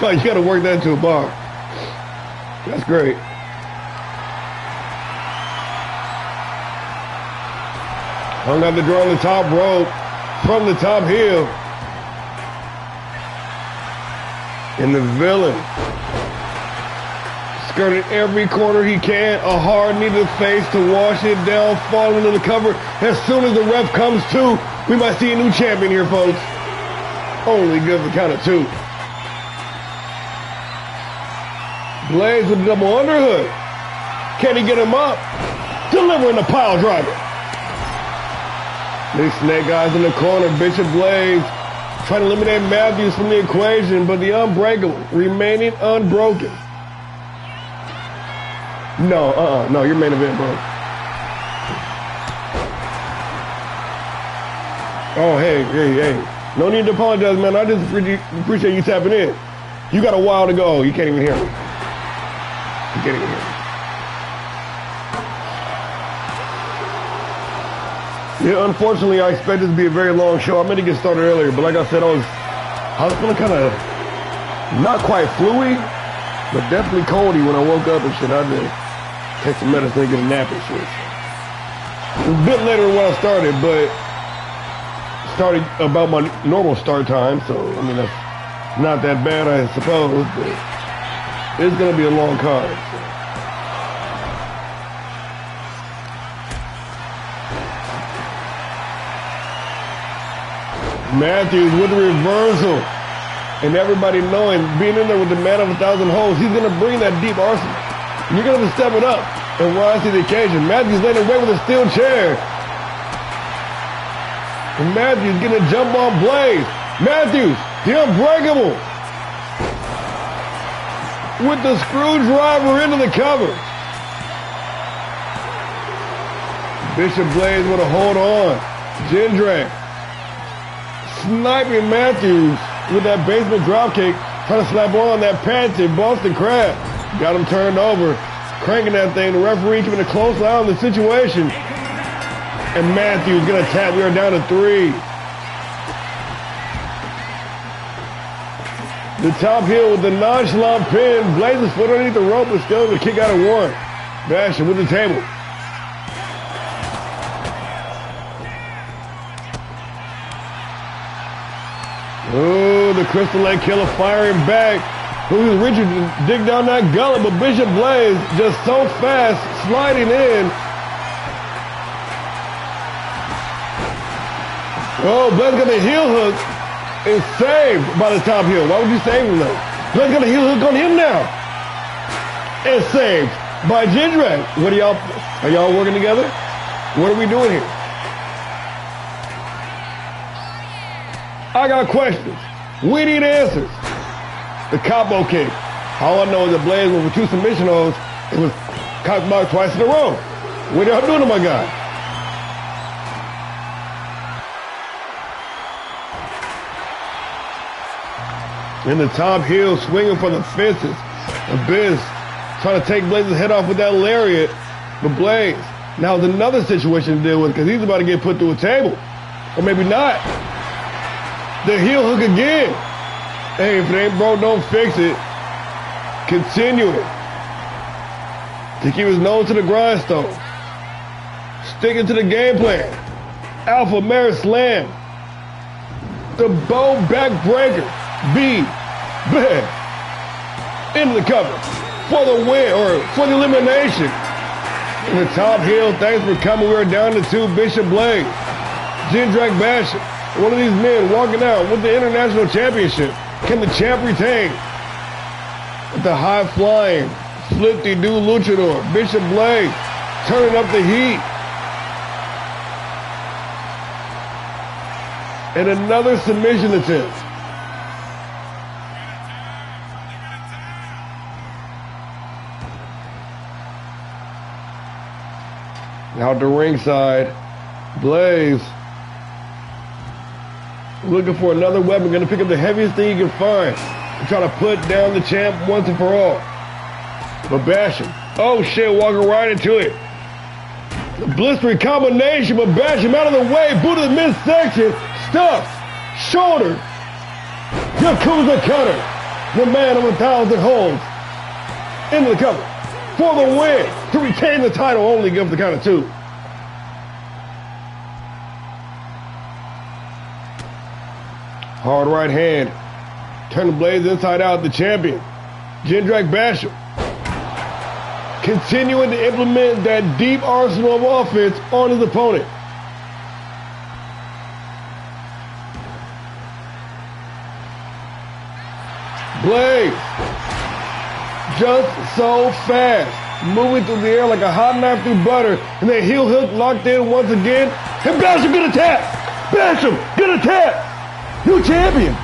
Oh, you got to work that into a bar. That's great. Hung out the draw on the top rope from the top heel. And the villain skirted every corner he can. A hard knee to the face to wash it down, falling into the cover. As soon as the ref comes to, we might see a new champion here, folks. Only good for count of 2. Blaze with a double underhood. Can he get him up? Delivering the pile driver. These snake guys in the corner. Bishop Blaze trying to eliminate Matthews from the equation, but the unbreakable remaining unbroken. No, your main event, bro. Oh, hey. No need to apologize, man. I just appreciate you tapping in. You got a while to go. You can't even hear me. You can't even hear me. Yeah, unfortunately, I expect this to be a very long show. I meant to get started earlier, but like I said, I was feeling kind of not quite flu-y, but definitely coldy when I woke up and shit. I had to take some medicine and get a nap and shit. It was a bit later than when I started, but started about my normal start time, so I mean that's not that bad, I suppose, but it's gonna be a long card. So. Matthews with the reversal, and everybody knowing, being in there with the man of 1,000 holes, he's gonna bring that deep arsenal. You're gonna have to step it up and rise to the occasion. Matthews laying away with a steel chair. And Matthews getting a jump on Blaze. Matthews, the unbreakable, with the screwdriver into the cover. Bishop Blaze with a hold on. Jindrak sniping Matthews with that basement dropkick, trying to slap on that patented Boston Crab. Got him turned over, cranking that thing. The referee keeping a close eye on the situation. And Matthews gonna tap. We are down to 3. The top heel with the nonchalant pin. Blaze's foot underneath the rope, but still the kick out of 1. Bashing with the table. Oh, the Crystal Lake Killer firing back. Who's Richard to dig down that gullet, but Bishop Blaze just so fast, sliding in. Oh, Blaze got the heel hook and saved by the top heel. Why would you save him though? Blaze got a heel hook on him now. And saved by Jindrak. What are y'all working together? What are we doing here? I got questions. We need answers. The combo kick. All I know is that Blaze went for 2 submission holds. It was cocked blocked twice in a row. What are y'all doing to my guy? In the top heel, swinging for the fences. Abyss trying to take Blaze's head off with that lariat. But Blaze now there's another situation to deal with because he's about to get put through a table. Or maybe not. The heel hook again. Hey, if it ain't broke, don't fix it. Continuing to keep his nose to the grindstone. Sticking to the game plan. Alpha Mare Slam. The bow backbreaker. B. Bang. Into the cover. For the win, or for the elimination. In the top heel, thanks for coming. We're down to 2. Bishop Blaze. Jindrak bashing. One of these men walking out with the International Championship. Can the champ retain? With the high-flying, flip-de-doo luchador, Bishop Blaze, turning up the heat. And another submission attempt. Out to ringside, Blaze. Looking for another weapon, going to pick up the heaviest thing he can find and try to put down the champ once and for all. But Basham, oh shit, walking right into it. The blistering combination, but Basham out of the way, boot to the midsection, stuffed, shoulder. Here comes the cutter, the man of 1,000 holds. Into the cover for the win to retain the title, only give the count of 2. Hard right hand. Turn the Blaze inside out. The champion, Jindrak Basham, continuing to implement that deep arsenal of offense on his opponent. Blaze, just so fast, moving through the air like a hot knife through butter, and then heel hook locked in once again. And Basham gonna tap. Basham gonna tap. New champion.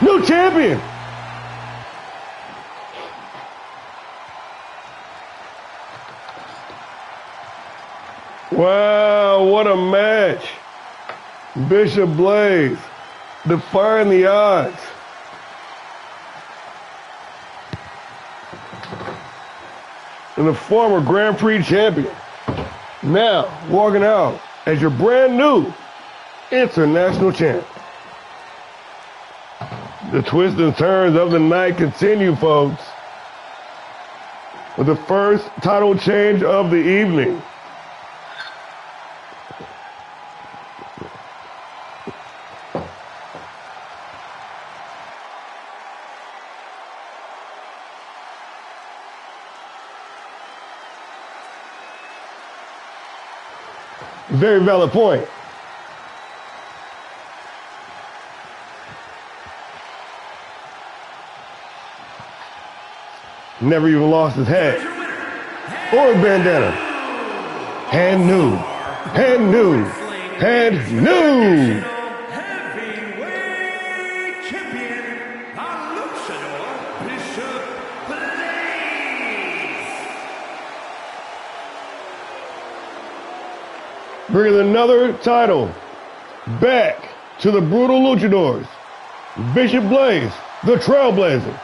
New champion. Wow, what a match. Bishop Blaze defying the odds. And the former Grand Prix champion now walking out as your brand new international champ. The twists and turns of the night continue, folks, with the first title change of the evening. Very valid point. Never even lost his hat or bandana. And new. And new. And new. Heavyweight champion, Bishop Blaze. Bringing another title back to the Brutal Luchadors. Bishop Blaze, the Trailblazer.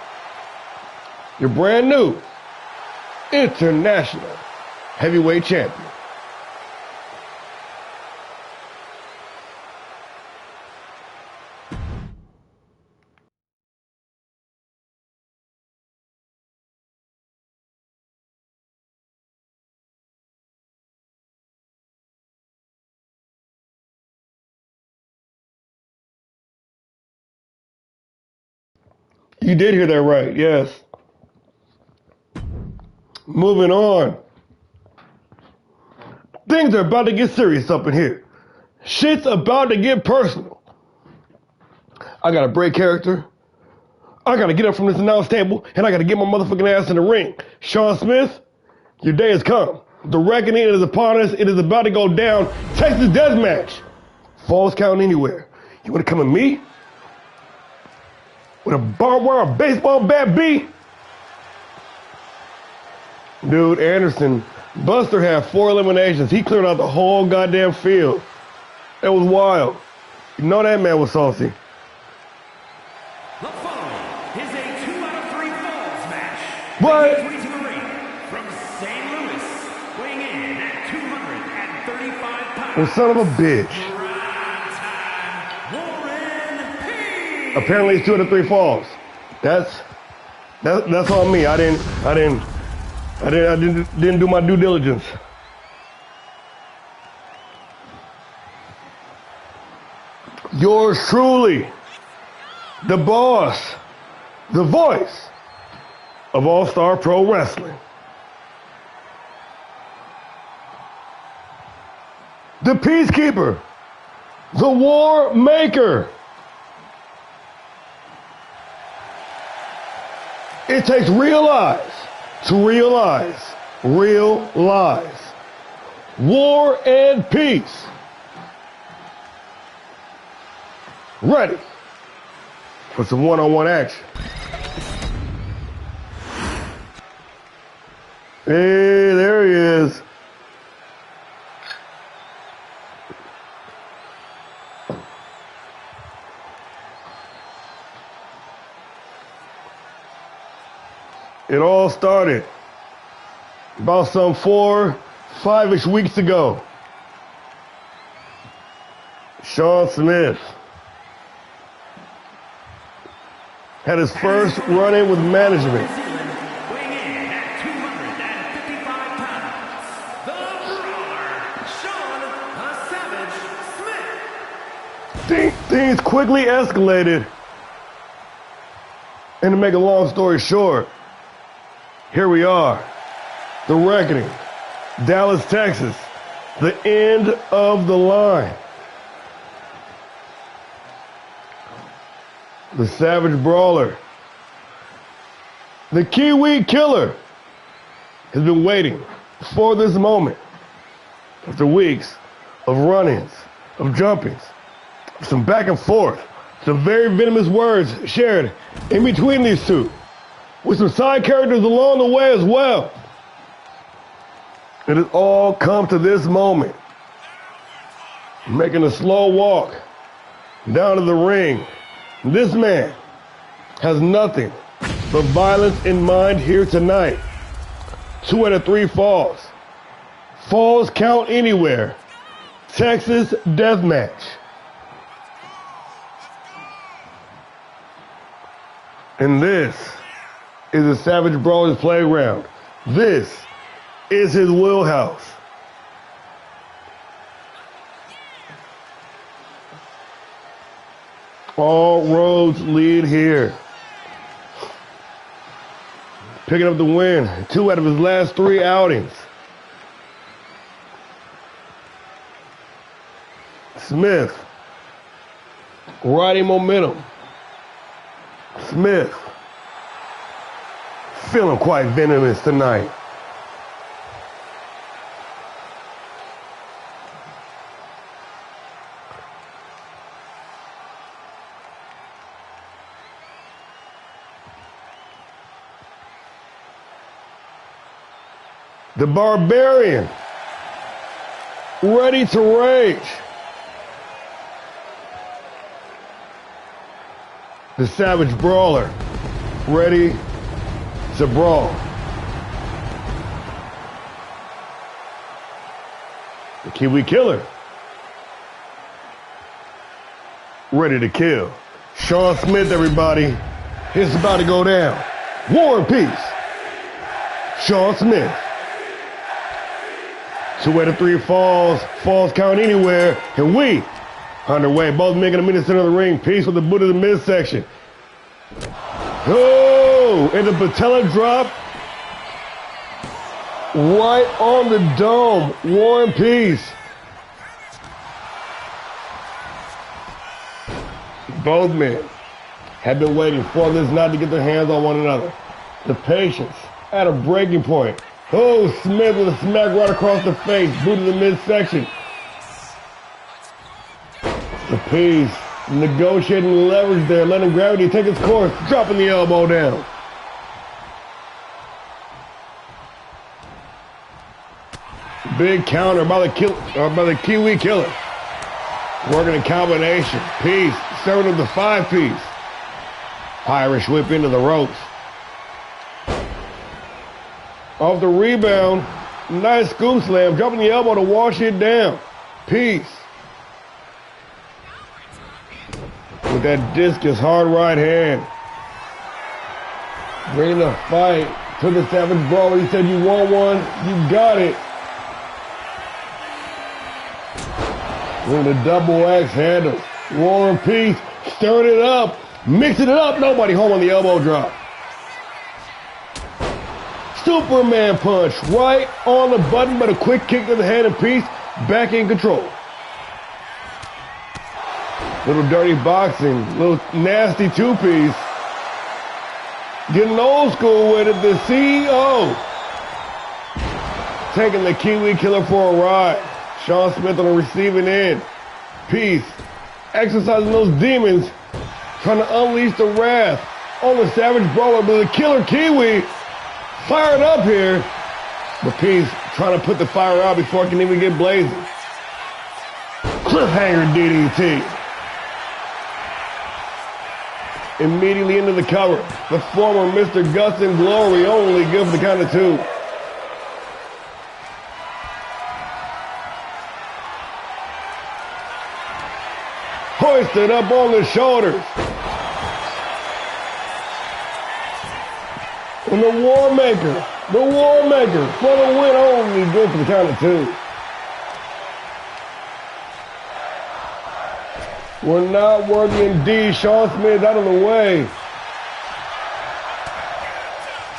Your brand new international heavyweight champion. You did hear that right, yes. Moving on. Things are about to get serious up in here. Shit's about to get personal. I gotta break character. I gotta get up from this announce table, and I gotta get my motherfucking ass in the ring. Sean Smith, your day has come. The reckoning is upon us. It is about to go down. Texas Deathmatch. Falls count anywhere. You wanna come at me? With a barbed wire baseball bat B? Dude, Anderson, Buster had 4 eliminations. He cleared out the whole goddamn field. It was wild. You know that man was saucy. The following is a 2 out of 3 falls match. What? To the ring from St. Louis, weighing in at 235 pounds. Well, son of a bitch. Apparently it's 2 out of 3 falls. That's on me. I didn't do my due diligence. Yours truly, the boss, the voice of All-Star Pro Wrestling. The Peacekeeper, the War Maker. It takes real eyes to realize real lies. War and peace. Ready for some one-on-one action. Hey, there he is. It all started about some 4-5-ish weeks ago. Sean Smith had his first run-in with management. Weighing in at 255 pounds, the Brawler, Sean Savage Smith. Things quickly escalated. And to make a long story short, here we are, the Wreckoning, Dallas, Texas, the end of the line. The Savage Brawler, the Kiwi Killer, has been waiting for this moment after weeks of run-ins, of jumpings, some back and forth, some very venomous words shared in between these two, with some side characters along the way as well. It has all come to this moment, making a slow walk down to the ring. This man has nothing but violence in mind here tonight. 2 out of 3 falls. Falls count anywhere. Texas death match. And this is a Savage Brawler's playground. This is his wheelhouse. All roads lead here. Picking up the win, 2 out of his last 3 outings. Smith, riding momentum. Smith, feeling quite venomous tonight. The Barbarian, ready to rage. The Savage Brawler, ready to brawl. The Kiwi Killer, ready to kill. Sean Smith, everybody. It's about to go down. War and Peace. Sean Smith. 2 out of 3 falls. Falls count anywhere. And we underway. Both making a minute center of the ring. Peace with the boot of the midsection. Oh! And the patella drop. Right on the dome. War and Peace. Both men have been waiting for this night to get their hands on one another. The patience at a breaking point. Oh, Smith with a smack right across the face. Boot to the midsection. The Peace negotiating leverage there, letting gravity take its course, dropping the elbow down. Big counter by the Kiwi Killer. Working a combination. Peace serving up the 5-piece. Irish whip into the ropes. Off the rebound, nice scoop slam, dropping the elbow to wash it down. Peace. With that discus hard right hand. Bringing the fight to the Savage Brawler. He said, you want one, you got it. With the double axe handle. War and Peace, stirring it up, mixing it up. Nobody home on the elbow drop. Superman punch right on the button, but a quick kick to the head and Peace back in control. Little dirty boxing, little nasty 2-piece. Getting old school with it, the CEO. Taking the Kiwi Killer for a ride. Sean Smith on the receiving end. Peace exercising those demons, trying to unleash the wrath on the Savage Brawler, but the Killer Kiwi fired up here, but Peace trying to put the fire out before it can even get blazing. Cliffhanger DDT. Immediately into the cover. The former Mr. Guts and Glory, only good for the count of 2. Hoisted up on the shoulders. And the War Maker for the win, only good for the count of 2. We're not worthy indeed. Sean Smith out of the way.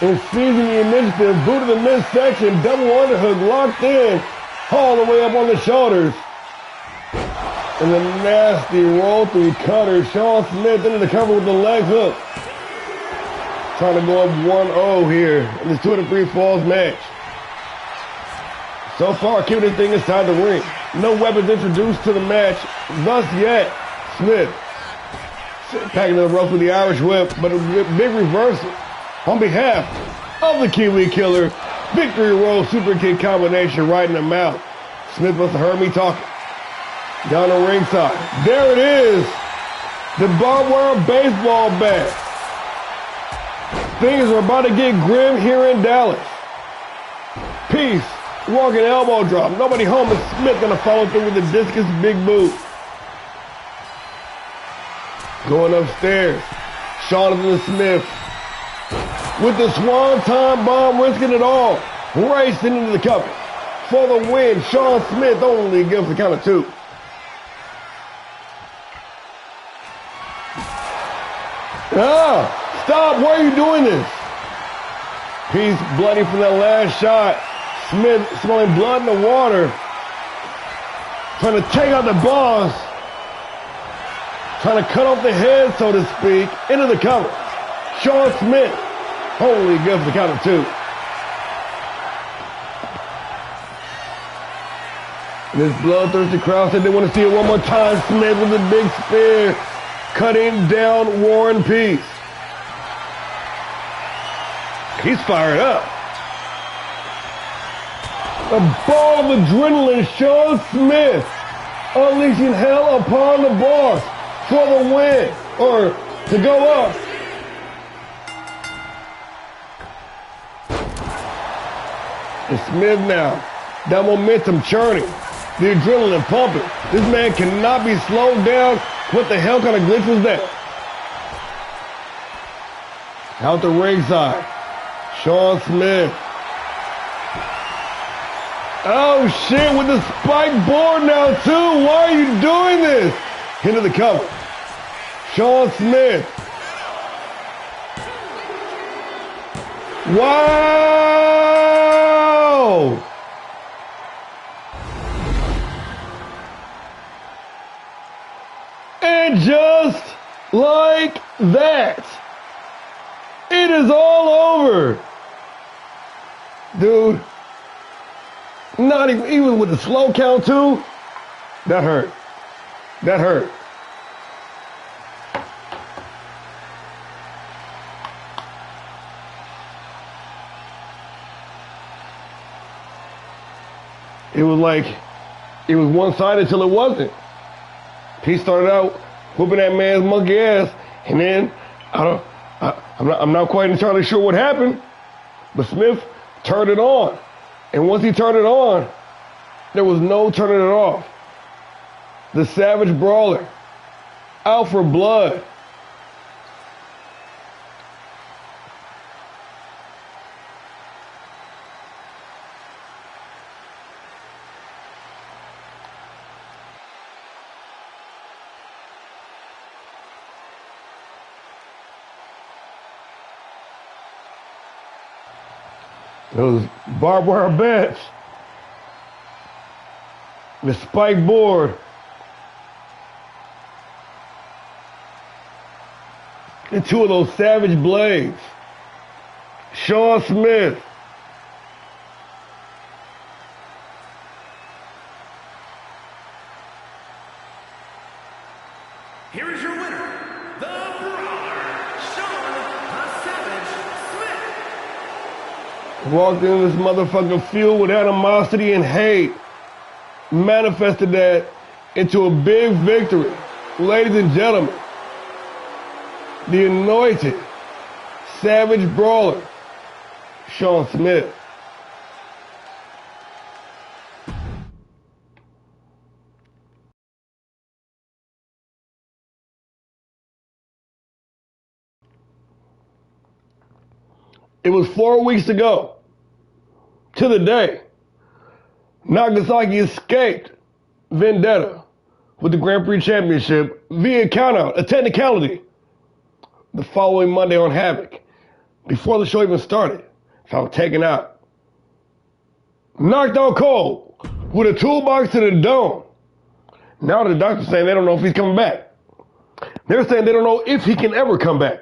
And seizing the initiative, boot to the midsection, double underhook locked in, all the way up on the shoulders. And the nasty roll through cutter. Sean Smith into the cover with the leg hook. Trying to go up 1-0 here in this 2 out of 3 falls match. So far, keeping this thing inside the ring. No weapons introduced to the match thus yet. Smith packing to the ropes with the Irish whip, but a big reversal on behalf of the Kiwi Killer. Victory roll super kick combination right in the mouth. Smith must have heard me talking. Down the ringside. There it is. The barbed wire baseball bat. Things are about to get grim here in Dallas. Peace. Walking elbow drop. Nobody home, and Smith gonna follow through with the discus big boot. Going upstairs. Jonathan Smith with the swanton bomb, risking it all. Racing into the cover. For the win, Sean Smith only gives the count of 2. Stop, why are you doing this? Peace bloody from that last shot. Smith smelling blood in the water. Trying to take out the boss. Trying to cut off the head, so to speak, into the cover. Sean Smith only gives the count of 2. And this bloodthirsty crowd said they want to see it one more time. Smith with a big spear, cutting down Warren Peace. He's fired up. A ball of adrenaline. Sean Smith unleashing hell upon the boss for the win, or to go up. And Smith now, that momentum churning, the adrenaline pumping. This man cannot be slowed down. What the hell kind of glitch was that? Out the ringside, Sean Smith. Oh shit, with the spike board now too. Why are you doing this? Into the cover. Sean Smith. Wow! And just like that, it is all over. Dude, not even with the slow count too, that hurt. That hurt. It was like, it was one-sided till it wasn't. He started out whooping that man's monkey ass, and then I'm not quite entirely sure what happened, but Smith turned it on. And once he turned it on, there was no turning it off. The Savage Brawler, out for blood. Those barbed wire bats, the spike board, and 2 of those savage blades. Sean Smith. Here is your winner, the Brawler, Sean the Savage Smith. Walked into this motherfucking field with animosity and hate. Manifested that into a big victory. Ladies and gentlemen, the anointed Savage Brawler, Sean Smith. It was 4 weeks ago, to the day, Nagasaki escaped Vendetta with the Grand Prix Championship via countout, a technicality, the following Monday on Havoc. Before the show even started, found taken out. Knocked out cold with a toolbox to the dome. Now the doctor's saying they don't know if he's coming back. They're saying they don't know if he can ever come back.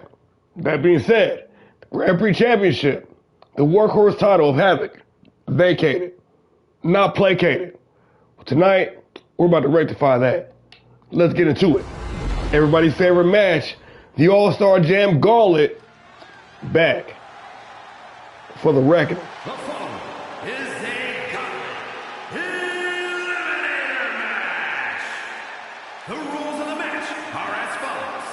That being said, the Grand Prix Championship, the workhorse title of Havoc, vacated, not placated. We'll Tonight, we're about to rectify that. Let's get into it. Everybody's favorite match, the All-Star Jam Gauntlet, back for the Wreckoning. The following is a gauntlet eliminator match. The rules of the match are as follows.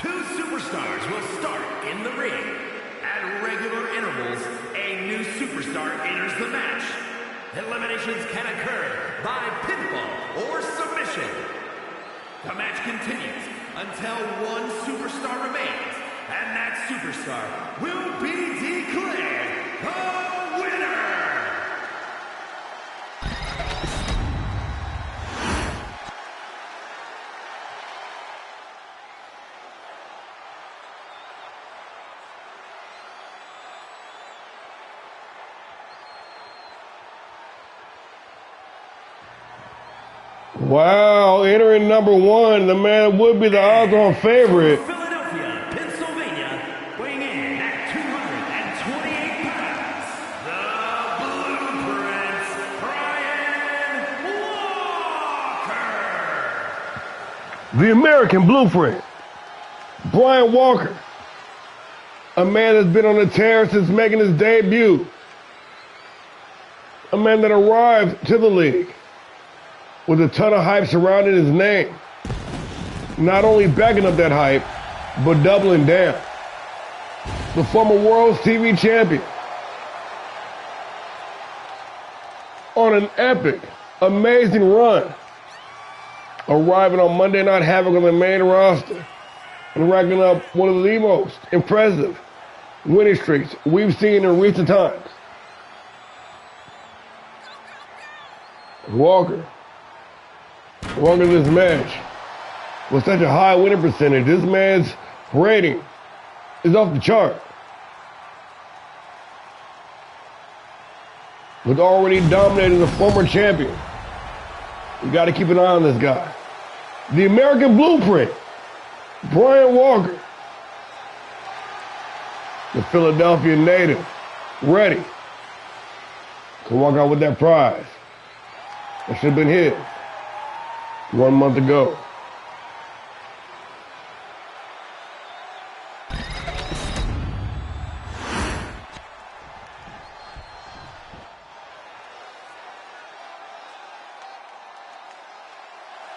2 superstars will start in the ring. At regular intervals, a new superstar enters the match. Eliminations can occur by pinfall or submission. The match continues until one superstar remains, and that superstar will be declared the winner! Wow, entering number 1, the man would be the odds-on favorite. Philadelphia, Pennsylvania, weighing in at 228 pounds, the Blueprints, Brian Walker. The American Blueprint, Brian Walker, a man that's been on the tear since making his debut, a man that arrived to the league with a ton of hype surrounding his name, not only backing up that hype, but doubling down. The former World's TV champion, on an epic, amazing run, arriving on Monday Night Havoc on the main roster and racking up one of the most impressive winning streaks we've seen in recent times. Walker, this match with such a high winning percentage, this man's rating is off the chart. With already dominating the former champion, we got to keep an eye on this guy. The American Blueprint, Brian Walker, the Philadelphia native, ready to walk out with that prize that should have been his 1 month ago.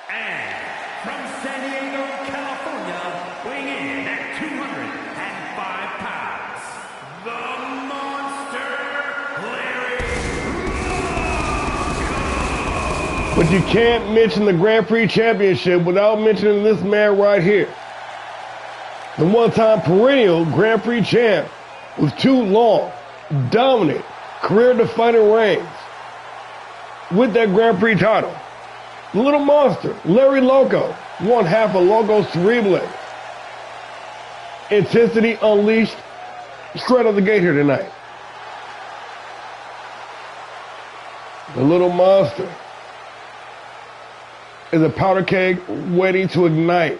And from San Diego, California, weighing in at 205 pounds, the Monster, Larry. But you can't mention the Grand Prix Championship without mentioning this man right here. The one-time perennial Grand Prix champ with 2 long, dominant, career-defining reigns with that Grand Prix title. The little monster, Larry Loco, one half of Loco's Cerebral. Intensity unleashed straight out the gate here tonight. The little monster is a powder keg waiting to ignite.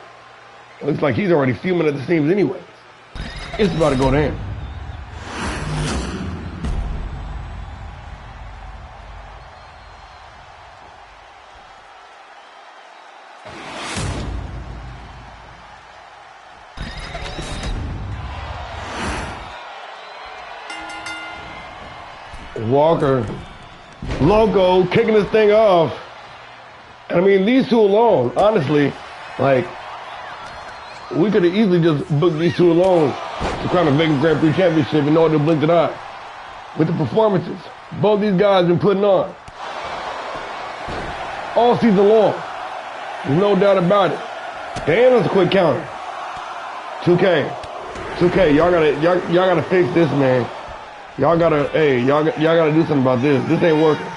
It looks like he's already fuming at the seams anyways. It's about to go down. Walker, Loco kicking this thing off. And I mean, these 2 alone, honestly, like, we could have easily just booked these 2 alone to crown a Vegas Grand Prix Championship and no one blinked an eye. With the performances both these guys been putting on all season long, there's no doubt about it. Damn, that's a quick counter. 2K, y'all gotta fix this, man. Y'all gotta do something about this. This ain't working.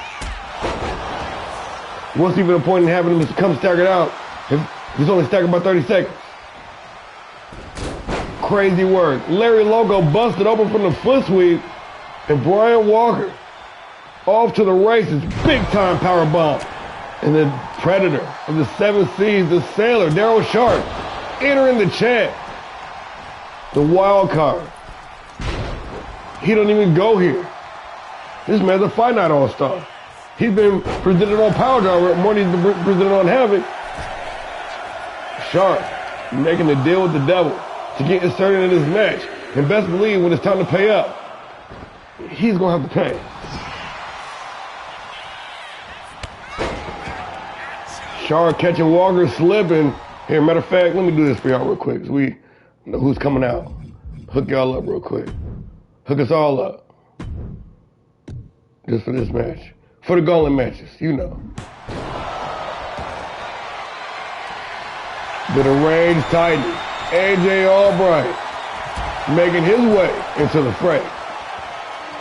What's even the point in having them come stack it out if it's only stacking about 30 seconds? Crazy work. Larry Loco busted open from the foot sweep, and Brian Walker off to the races. Big time power bomb. And the predator of the 7 Seas, the sailor, Daryl Sharp, entering the chat. The wild card. He don't even go here. This man's a Fight Night All-Star. He's been presented on Power Driver more than he's been presented on Havoc. Shark making a deal with the devil to get inserted in this match. And best believe when it's time to pay up, he's going to have to pay. Shark catching Walker slipping. Here, matter of fact, let me do this for y'all real quick so we know who's coming out. Hook y'all up real quick. Hook us all up. Just for this match. For the gauntlet matches, you know. The Range Titan, AJ Albright, making his way into the fray.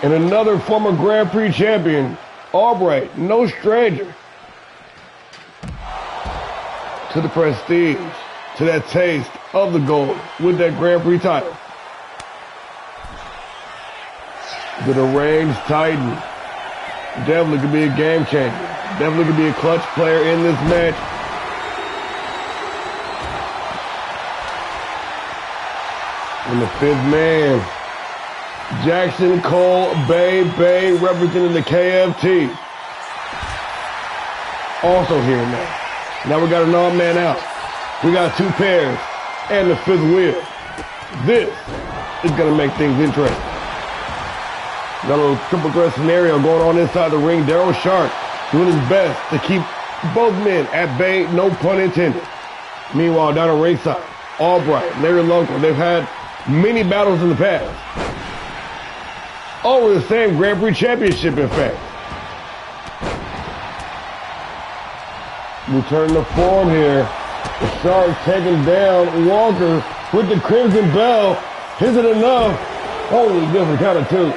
And another former Grand Prix champion, Albright, no stranger to the prestige, to that taste of the gold with that Grand Prix title. The Deranged Titan definitely could be a game changer. Definitely could be a clutch player in this match. And the fifth man, Jackson Cole Bay representing the KFT. Also here now. Now we got an odd man out. We got two pairs and the fifth wheel. This is going to make things interesting. Got a little triple threat scenario going on inside the ring. Daryl Shark doing his best to keep both men at bay, no pun intended. Meanwhile, down at ringside, Albright, Larry Loco, they've had many battles in the past. Over the same Grand Prix championship, in fact. Return to form here. The Shark taking down Walker with the Crimson Bell. Is it enough? Holy good for count of two.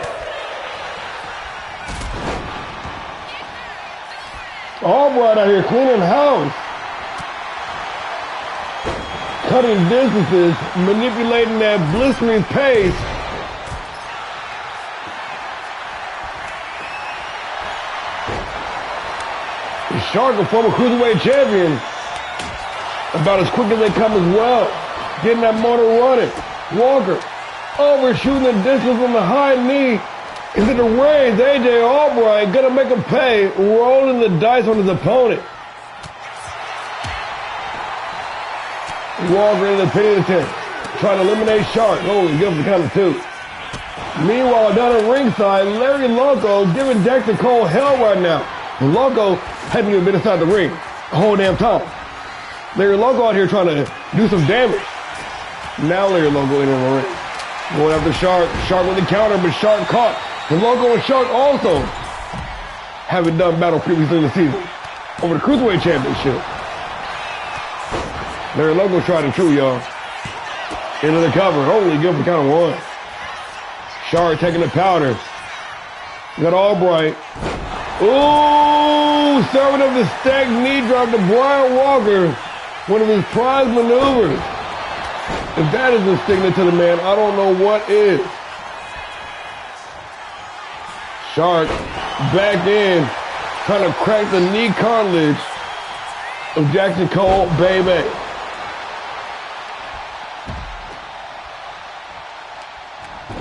Albright out here cleaning house. Cutting distances, manipulating that blistering pace. The Shark, a former Cruiserweight champion, about as quick as they come as well. Getting that motor running. Walker overshooting the distance on the high knee. Is it a raise? AJ Albright gonna make him pay, rolling the dice on his opponent. Walker in the pinning attempt, trying to eliminate Shark. Holy good for the count of two. Meanwhile, down at ringside, Larry Loco giving Jackson Cole hell right now. And Loco hadn't even been inside the ring the whole damn time. Larry Loco out here trying to do some damage. Now Larry Loco in the ring. Going after Shark. Shark with the counter, but Shark caught. And Loco and Shark also haven't done battle previously in the season over the Cruiserweight Championship. Larry Loco tried and true, y'all. Into the cover. Holy good for count of one. Shark taking the powder. Got Albright. Ooh, serving up the stacked knee drop to Brian Walker. One of his prize maneuvers. If that isn't signature to the man, I don't know what is. Shark back in, trying to crack the knee cartilage of Jackson Cole, baby.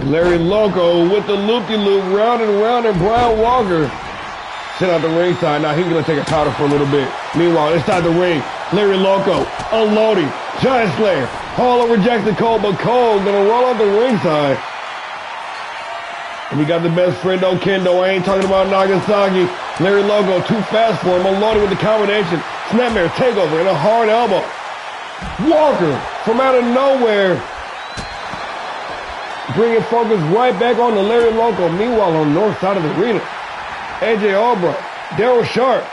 Larry Loco with the loop-de-loop, round and round, and Brian Walker sent out the ringside. Now he's going to take a powder for a little bit. Meanwhile, inside the ring, Larry Loco unloading, Giant Slayer, all over Jackson Cole, but Cole going to roll out the ringside. And he got the best friend, Kendo. I ain't talking about Nagasaki. Larry Loco, too fast for him, unloading with the combination. Snapmare takeover and a hard elbow. Walker, from out of nowhere, bringing focus right back on to Larry Loco. Meanwhile, on the north side of the arena, AJ Albright, Daryl Sharp,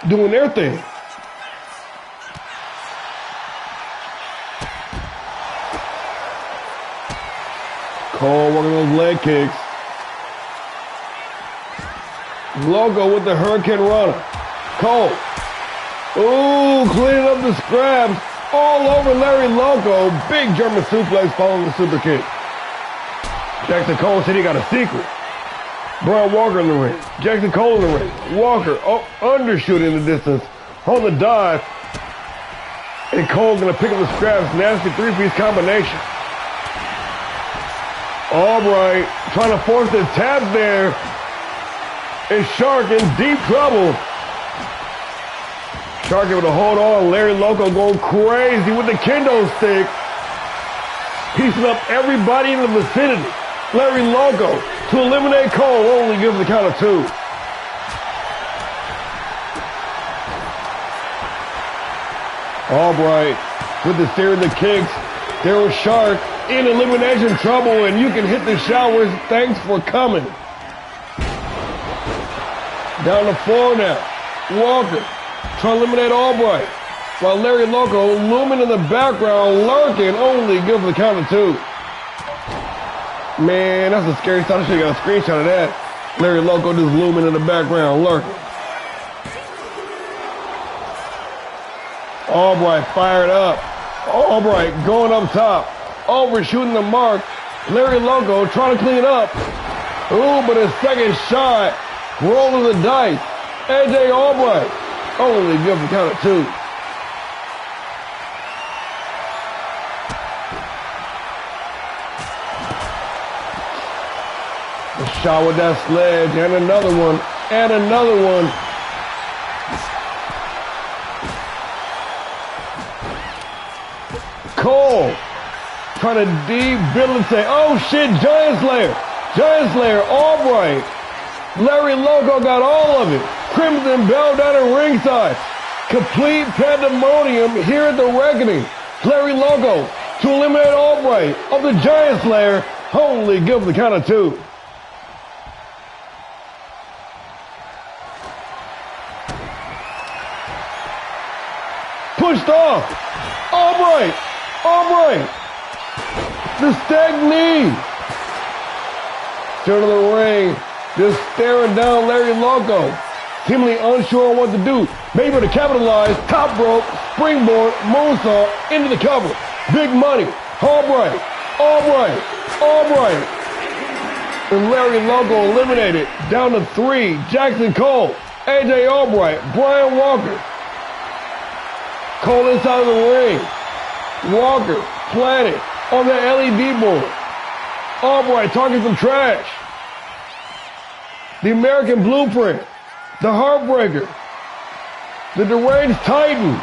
doing their thing. Cole working those leg kicks. Loco with the Hurricane Runner. Cole. Ooh, cleaning up the scraps. All over Larry Loco. Big German suplex following the super kick. Jackson Cole said he got a secret. Brian Walker in the ring. Jackson Cole in the ring. Walker undershooting the distance on the dive. And Cole gonna pick up the scraps. Nasty three-piece combination. Albright trying to force the tap there. And Shark in deep trouble. Shark able to hold on. Larry Loco going crazy with the kendo stick. Piecing up everybody in the vicinity. Larry Loco to eliminate Cole. Only gives the count of 2. Albright with the steer and the kicks. There was Shark in elimination trouble, and you can hit the showers. Thanks for coming. Down to 4 now. Walker trying to eliminate Albright. While Larry Loco looming in the background, lurking, only gives the count of 2. Man, that's a scary sight. I should have got a screenshot of that. Larry Loco just looming in the background, lurking. Albright fired up. Albright going up top. Overshooting the mark. Larry Loco trying to clean it up. Ooh, but his second shot. Rolling the dice. AJ Albright only gives the count of 2. A shot with that sledge, and another one, and another one. Cole trying to debilitate. Oh shit, Giant Slayer. Giant Slayer, Albright. Larry Loco got all of it. Crimson Bell down at ringside. Complete pandemonium here at the Wreckoning. Larry Loco to eliminate Albright of the Giant Slayer. Only give the count of 2. Pushed off. Albright. Albright. The stag knee. Turn to the ring. Just staring down Larry Loco. Seemingly unsure on what to do. Maybe to capitalize. Top rope. Springboard. Moonsault. Into the cover. Big money. Albright. Albright. Albright. And Larry Loco eliminated. Down to 3. Jackson Cole. AJ Albright. Brian Walker. Cole inside of the ring. Walker planted on the LED board. Albright talking some trash. The American Blueprint. The Heartbreaker. The Deranged Titan.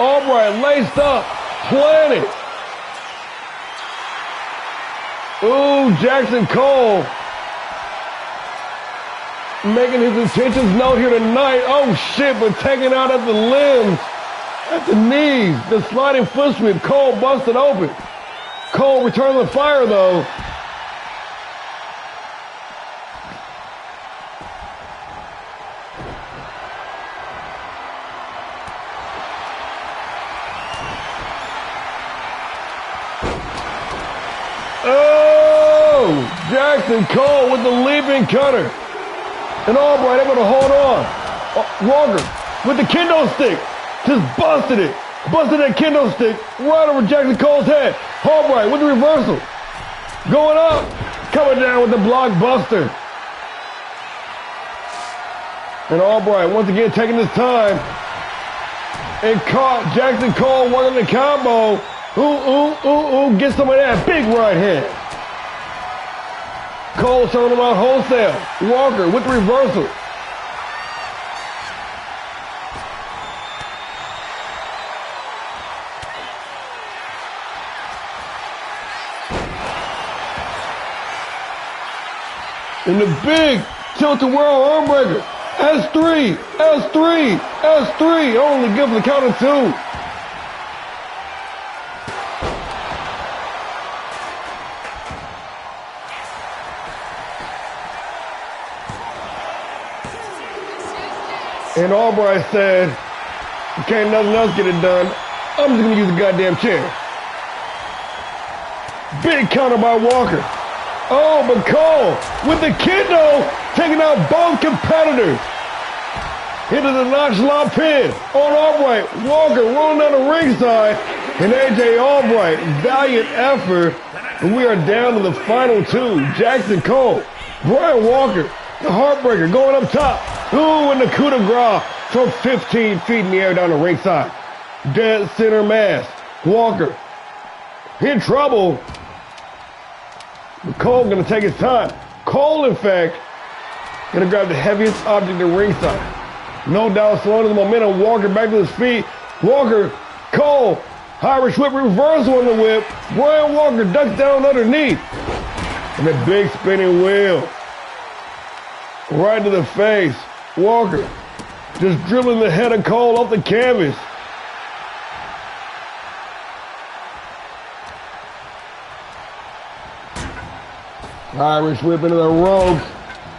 Albright laced up. Planted. Ooh, Jackson Cole. Making his intentions known here tonight. Oh shit, but taking out at the limbs, at the knees, the sliding foot sweep. Cole busted open. Cole returned the fire though. Oh, Jackson Cole with the leaping cutter. And Albright able to hold on. Walker with the kendo stick. Just busted it. Busted that kendo stick right over Jackson Cole's head. Albright with the reversal. Going up. Coming down with the blockbuster. And Albright once again taking his time. And caught Jackson Cole working the combo. Ooh. Get some of that big right hand. Cole showing him out wholesale. Walker with the reversal. And the big tilt-a-whirl armbreaker. S3, S3, S3. Only give the count of 2. And Albright said, can't nothing else get it done. I'm just gonna use the goddamn chair. Big counter by Walker. Oh, but Cole with the kendo taking out both competitors. Into the nonchalant pin on Albright. Walker rolling down the ringside. And AJ Albright, valiant effort. And we are down to the final 2. Jackson Cole, Brian Walker, the Heartbreaker going up top. Ooh, and the coup de grace from 15 feet in the air down the ringside. Dead center mass. Walker in trouble. But Cole gonna take his time. Cole, in fact, gonna grab the heaviest object in ringside. No doubt slowing the momentum. Walker back to his feet. Walker, Cole, Irish whip reversal on the whip. Brian Walker ducks down underneath. And a big spinning wheel. Right to the face. Walker just dribbling the head of Cole off the canvas. Irish whip into the ropes.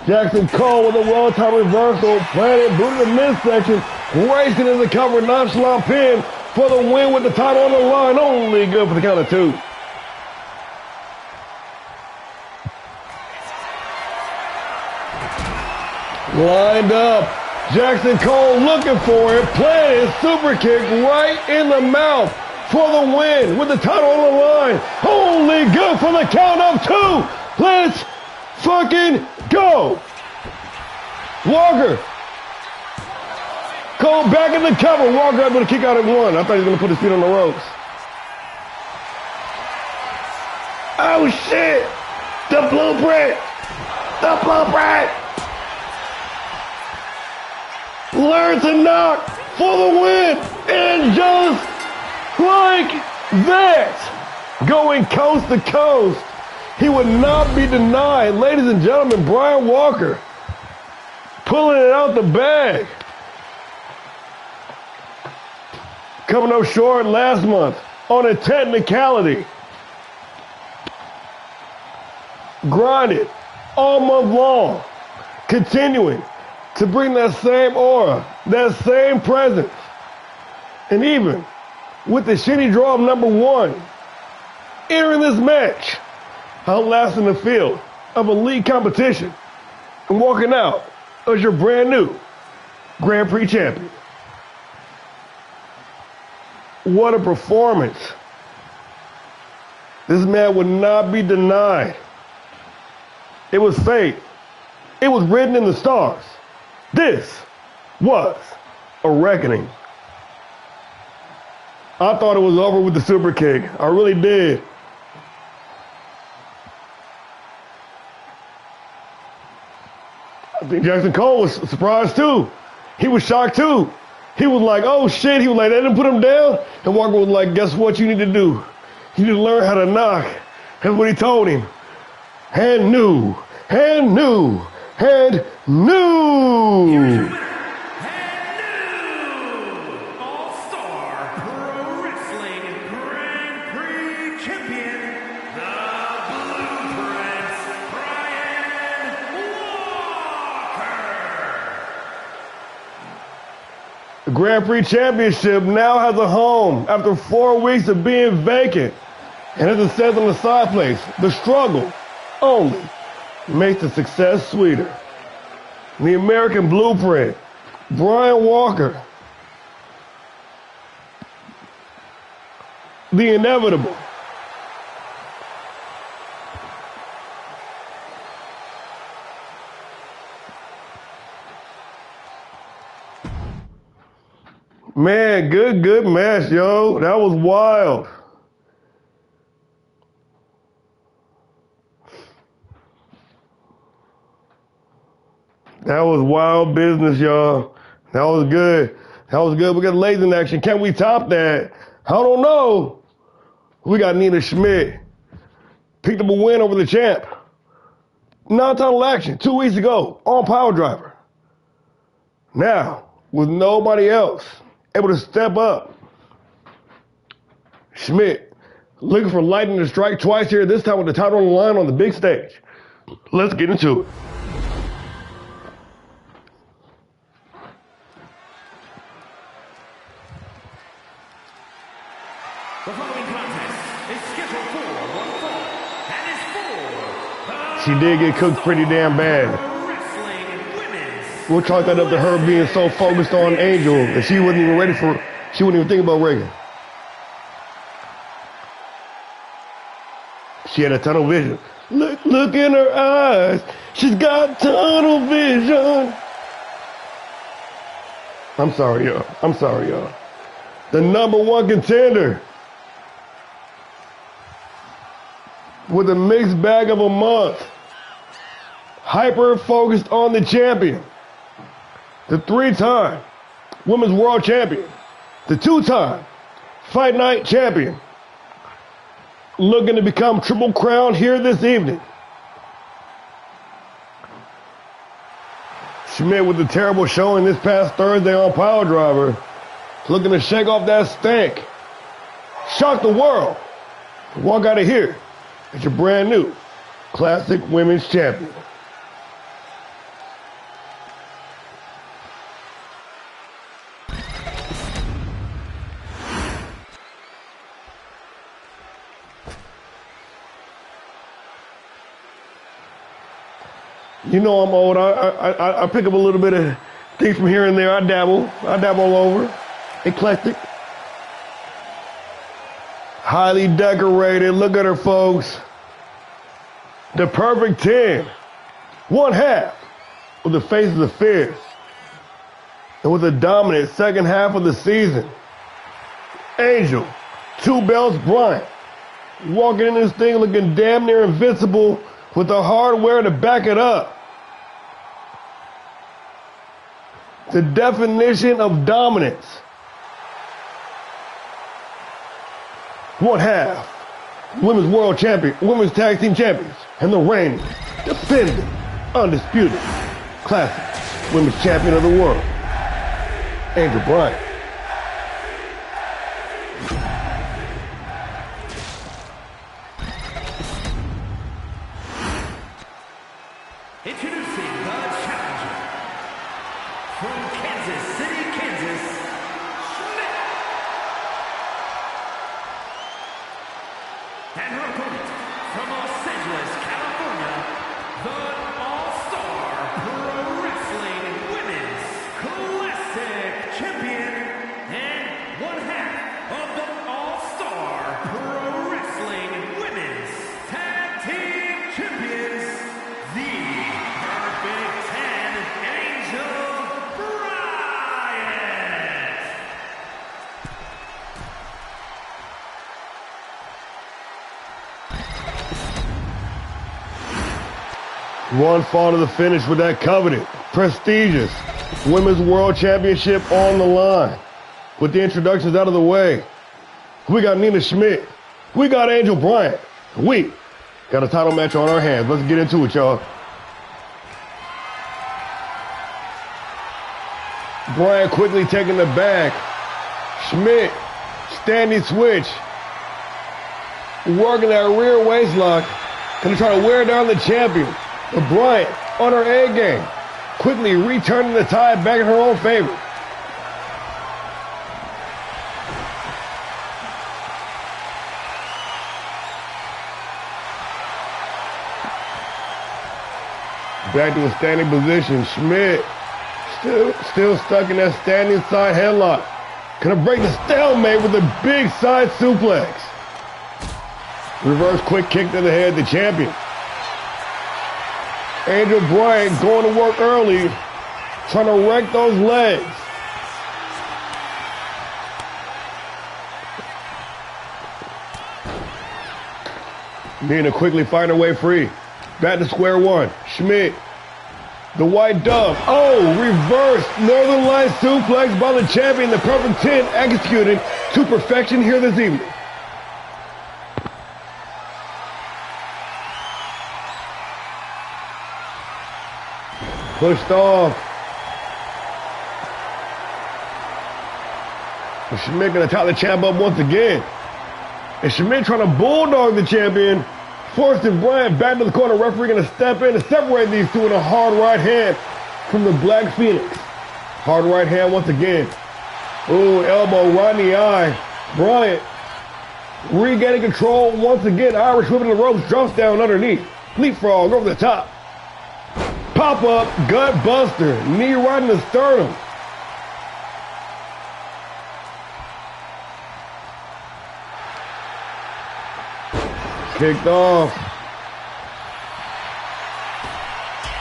Jackson Cole with a well-timed reversal. Planted boot in the midsection. Racing in the cover. Nonchalant pin for the win with the title on the line. Only good for the count of 2. Lined up. Jackson Cole looking for it. Planted super kick right in the mouth for the win with the title on the line. Only good for the count of 2. Let's fucking go. Walker. Cole back in the cover. Walker able to kick out at 1. I thought he was going to put his feet on the ropes. Oh, shit. The blueprint. The blueprint. Learn to knock for the win. And just like that, going coast to coast, he would not be denied. Ladies and gentlemen, Brian Walker pulling it out the bag. Coming up short last month on a technicality. Grinded all month long, continuing to bring that same aura, that same presence. And even with the shitty draw of number 1, entering this match, outlasting the field of elite competition and walking out as your brand new Grand Prix champion. What a performance. This man would not be denied. It was fate. It was written in the stars. This was a reckoning. I thought it was over with the super kick. I really did. I think Jackson Cole was surprised too. He was shocked too. He was like, oh shit. He was like, they didn't put him down. And Walker was like, guess what you need to do? You need to learn how to knock. That's what he told him. And knew. And knew. And knew. Here's your winner, and new All-Star Pro Wrestling Grand Prix champion, the Blueprints, Brian Walker. The Grand Prix Championship now has a home after 4 weeks of being vacant. And as it says on the side plates, the struggle only makes the success sweeter. The American Blueprint, Brian Walker. The inevitable. Man, good match, yo. That was wild. That was wild business, y'all. That was good. That was good. We got ladies in action. Can we top that? I don't know. We got Nina Schmidt. Picked up a win over the champ. Non-title action 2 weeks ago on Power Driver. Now, with nobody else able to step up, Schmidt looking for lightning to strike twice here, this time with the title on the line on the big stage. Let's get into it. The following contest is scheduled for one fall and is for She did get cooked pretty damn bad. Wrestling Women's. We'll chalk that up to her being so focused on Angel that she wasn't even ready for, she wouldn't even think about Reagan. She had a tunnel vision. Look in her eyes. She's got tunnel vision. I'm sorry, y'all. I'm sorry, y'all. The #1 contender. with a mixed bag of a month. Hyper focused on the champion, the 3-time Women's World Champion, the 2-time Fight Night Champion, looking to become Triple Crown here this evening. Schmidt with a terrible showing this past Thursday on Piledriver, looking to shake off that stank, shock the world, walk out of here as your brand new Classic Women's Champion. You know I'm old. I pick up a little bit of things from here and there. I dabble all over. Eclectic. Highly decorated. Look at her, folks. The perfect 10. One half of the Faces of Fierce. And with a dominant second half of the season. Angel, 2 belts Bryant. Walking in this thing looking damn near invincible with the hardware to back it up. The definition of dominance. One half Women's World Champion, Women's Tag Team Champions, and the reigning, defending, undisputed Classic Women's Champion of the world, Angel Bryant. Introducing the challenger from Kansas City, Kansas, Schmidt. And her opponent from Los Angeles, California, the Allstar Pro Wrestling Women's Classic Champion and one half of the Allstar Pro Wrestling Women's Tag Team Champions, the Perfect 10, Angel Bryant. One fall to the finish with that coveted, prestigious Women's World Championship on the line. With the introductions out of the way, we got Nina Schmidt. We got Angel Bryant. We got a title match on our hands. Let's get into it, y'all. Bryant quickly taking the back. Schmidt, standing switch. Working that rear waistlock. Gonna try to wear down the champion. But Bryant on her A game. Quickly returning the tide back in her own favor. Back to a standing position. Schmidt still stuck in that standing side headlock. Gonna break the stalemate with a big side suplex. Reverse quick kick to the head, the champion. Angel Bryant going to work early, trying to wreck those legs. Nina quickly find her way free. Back to square one. Schmidt, the white dove. Oh, reverse Northern Light suplex by the champion. The perfect 10 executed to perfection here this evening. Pushed off. And Schmidt gonna tie the champ up once again. And Schmidt trying to bulldog the champion, forcing Bryant back to the corner. Referee gonna step in and separate these two in a hard right hand from the Black Phoenix. Hard right hand once again. Ooh, elbow right in the eye. Bryant regaining control once again. Irish whipping the ropes, drops down underneath. Leapfrog over the top. Pop up, gut buster, knee right in the sternum. Kicked off.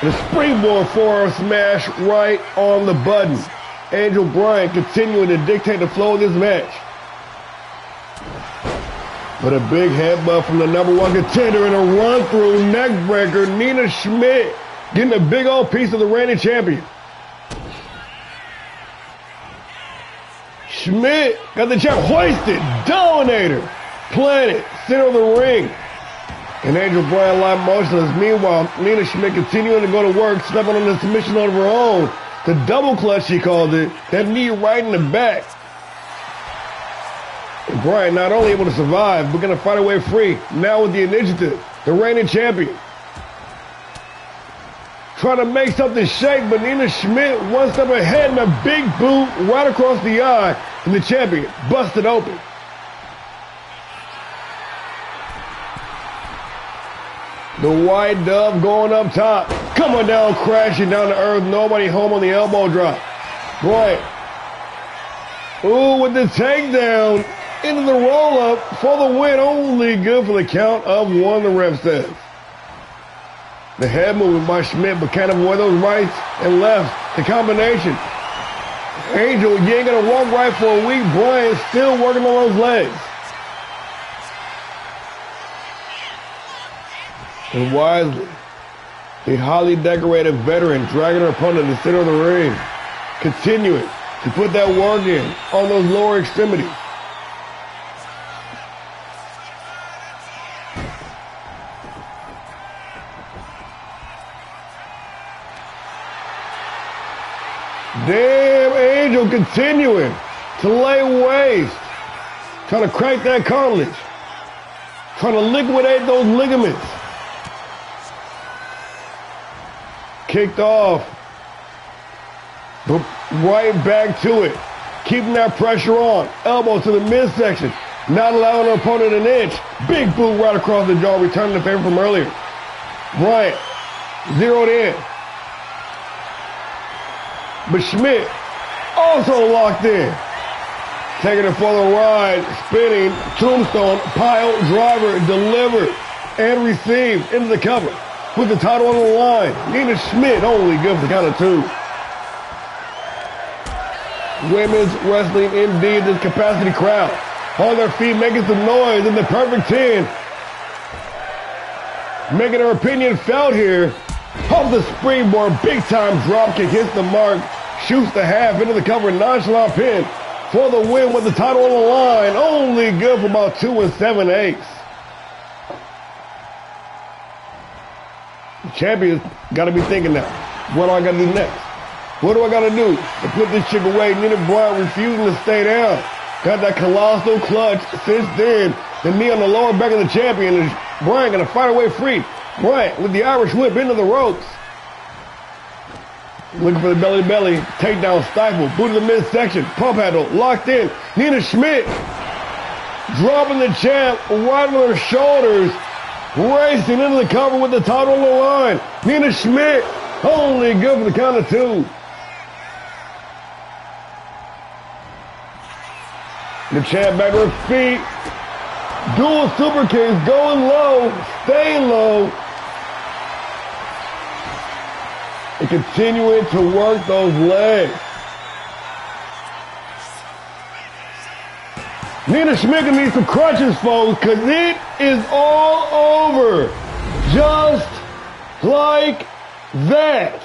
And a springboard forearm smash right on the button. Angel Bryant continuing to dictate the flow of this match. But a big headbutt from the #1 contender and a run-through neck breaker. Nina Schmidt getting a big old piece of the reigning champion. Schmidt got the champ hoisted. Dominator. Planted. Center of the ring. And Angel Bryan lie motionless. Meanwhile, Nina Schmidt continuing to go to work, stepping on the submission of her own. The double clutch, she called it. That knee right in the back. And Bryan not only able to survive, but going to fight her way free. Now with the initiative, the reigning champion. Trying to make something shake, but Nina Schmidt one step ahead and a big boot right across the eye. And the champion busted open. The white dove going up top. Coming down, crashing down to earth. Nobody home on the elbow drop. Bryan. Ooh, with the takedown. Into the roll-up for the win. Only good for the count of 1, the ref says. The head movement by Schmidt, but can't avoid those rights and lefts. The combination. Angel, you ain't going to walk right for a week. Bryan still working on those legs. And wisely, the highly decorated veteran dragging her opponent to the center of the ring. Continuing to put that work in on those lower extremities. Damn, Angel continuing to lay waste. Trying to crack that cartilage. Trying to liquidate those ligaments. Kicked off. But right back to it. Keeping that pressure on. Elbow to the midsection. Not allowing her opponent an inch. Big boot right across the jaw, returning the favor from earlier. Bryan zeroed in. But Schmidt also locked in. Taking it for the ride, spinning, tombstone, pile, driver, delivered, and received into the cover. With the title on the line, Nina Schmidt only good for the count of 2. Women's wrestling indeed, this capacity crowd. On their feet, making some noise in the perfect 10. Making her opinion felt here. Off the springboard, big time drop kick hits the mark, shoots the half into the cover, nonchalant pin for the win with the title on the line. Only good for about 2 7/8. The champion's got to be thinking now, what do I got to do next? What do I got to do to put this chick away? Nina Bryan refusing to stay down. Got that colossal clutch since then. The knee on the lower back of the champion. Is Bryan going to fight her way free? Bryan with the Irish whip into the ropes. Looking for the belly-to-belly. Takedown stifle. Boot to the midsection. Pump handle locked in. Nina Schmidt dropping the champ right on her shoulders. Racing into the cover with the title on the line. Nina Schmidt only good for the count of 2. The champ back to her feet. Dual super kicks going low. Staying low. And continuing to work those legs. Nina Schmidt needs some crutches, folks, because it is all over. Just like that.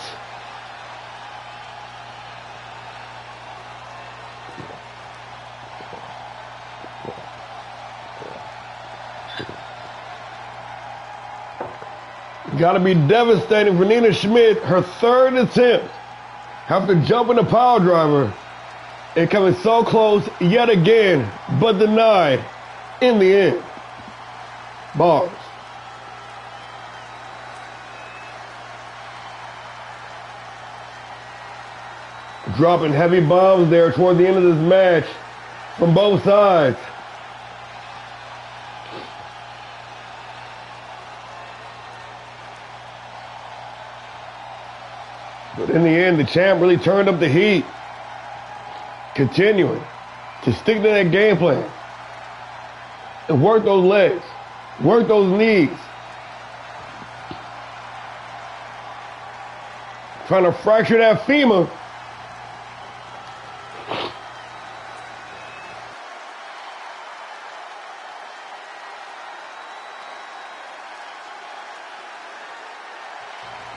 Got to be devastating for Nina Schmidt. Her 3rd attempt after jumping the power driver and coming so close yet again, but denied in the end. Bars. Dropping heavy bombs there toward the end of this match from both sides. But in the end, the champ really turned up the heat. Continuing to stick to that game plan. And work those legs. Work those knees. Trying to fracture that femur.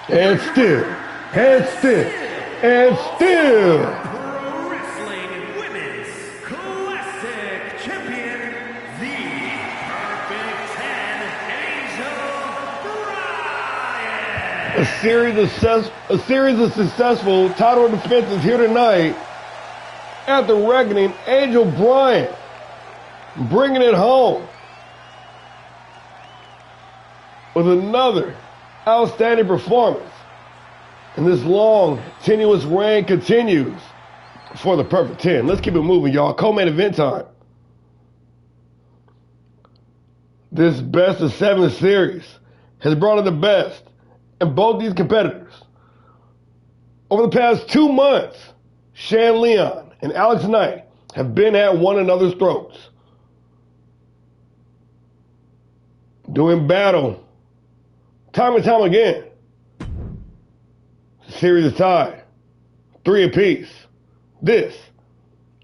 And still, and still, and still. Pro Wrestling Women's Classic Champion, the Perfect 10, Angel Bryan. A series of successful title defenses here tonight at the Wreckoning. Angel Bryan bringing it home with another outstanding performance. And this long, tenuous reign continues for the Perfect 10. Let's keep it moving, y'all. Co-main event time. This best of 7 series has brought in the best in both these competitors. Over the past 2 months, Shan Leon and Alex Knight have been at one another's throats, doing battle time and time again. The series is tied 3 apiece. This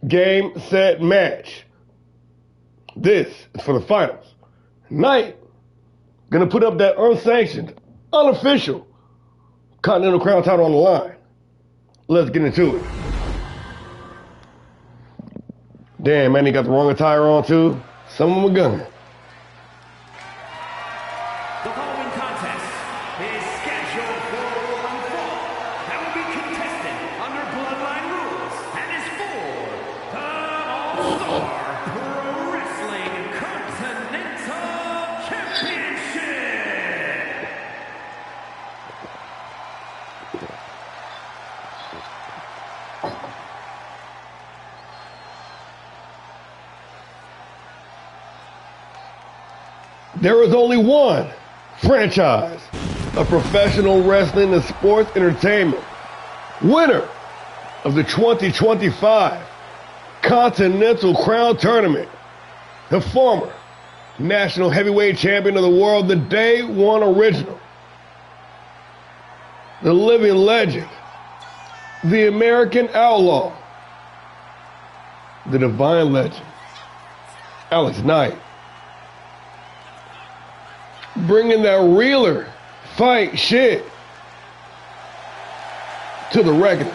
game, set, match. This is for the finals. Knight gonna put up that unsanctioned, unofficial Continental Crown title on the line. Let's get into it. Damn, man, he got the wrong attire on too. Some of them are gunning. The following contest is scheduled for one fall and will be contested under bloodline rules and is for the Allstar Pro Wrestling Continental Championship. There is only one franchise of professional wrestling and sports entertainment winner of the 2025 Continental Crown Tournament, the former national heavyweight champion of the world, the Day One original, the living legend, the American outlaw, the divine legend, Alex Knight. Bringing that reeler fight shit to the Wreckoning.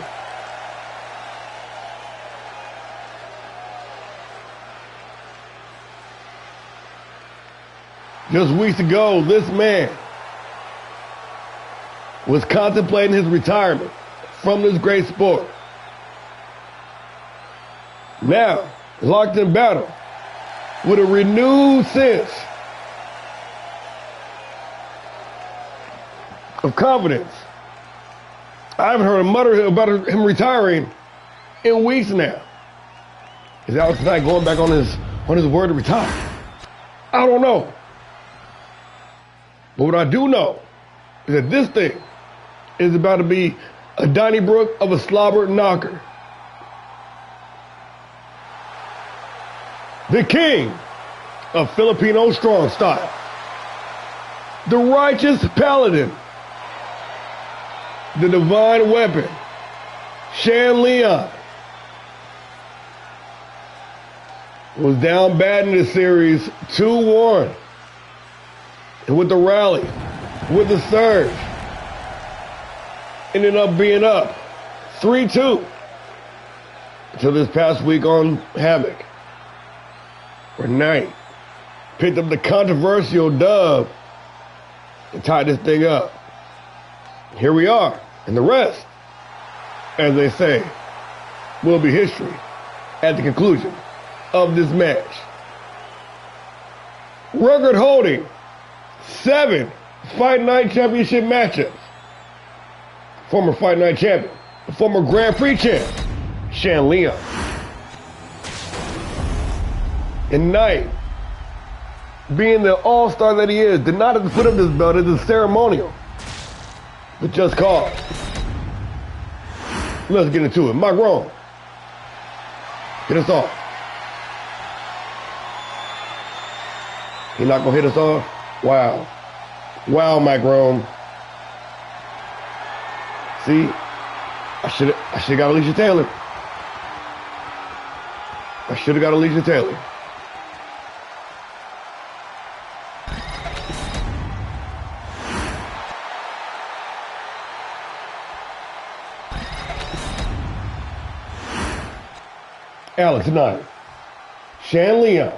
Just weeks ago, this man was contemplating his retirement from this great sport. Now, locked in battle with a renewed sense of confidence. I haven't heard a mutter about him retiring in weeks now. Is Alex Knight going back on his word to retire? I don't know. But what I do know is that this thing is about to be a Donnybrook of a slobber knocker. The king of Filipino strong style. The righteous paladin. The divine weapon, Shan Leon, was down bad in this series 2-1. And with the rally, with the surge, ended up being up 3-2 until this past week on Havoc, where Knight picked up the controversial dub and tied this thing up. Here we are, and the rest, as they say, will be history at the conclusion of this match. Record holding 7 Fight Night Championship matchups. Former Fight Night champion, the former Grand Prix champ, Shan Leon. And Knight, being the all-star that he is, did not have to put up this belt as a ceremonial. But just cause. Let's get into it. Mike Rome, get us off. He not gonna hit us off? Wow. Wow, Mike Rome. See, I should have got Alicia Taylor. I should have got Alicia Taylor. Alex Knight. Shan Leon.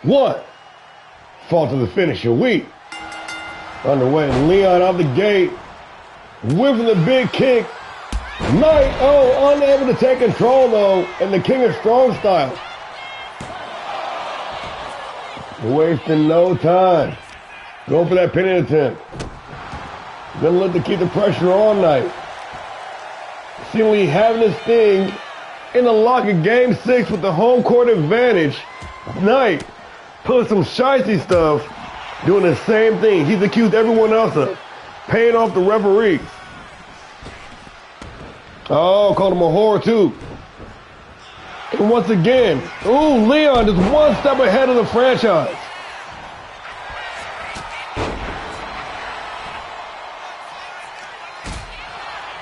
1. Fall to the finish of week. Underway. Leon out the gate. Whipping the big kick. Knight, unable to take control though, and the King of Strong style. Wasting no time. Going for that pinning attempt. Gonna look to keep the pressure on Knight. Seemingly having this thing in the lock of Game 6 with the home court advantage. Knight pulling some shicey stuff, doing the same thing he's accused everyone else of, paying off the referees. Oh, called him a whore too. And once again, Leon just one step ahead of the franchise.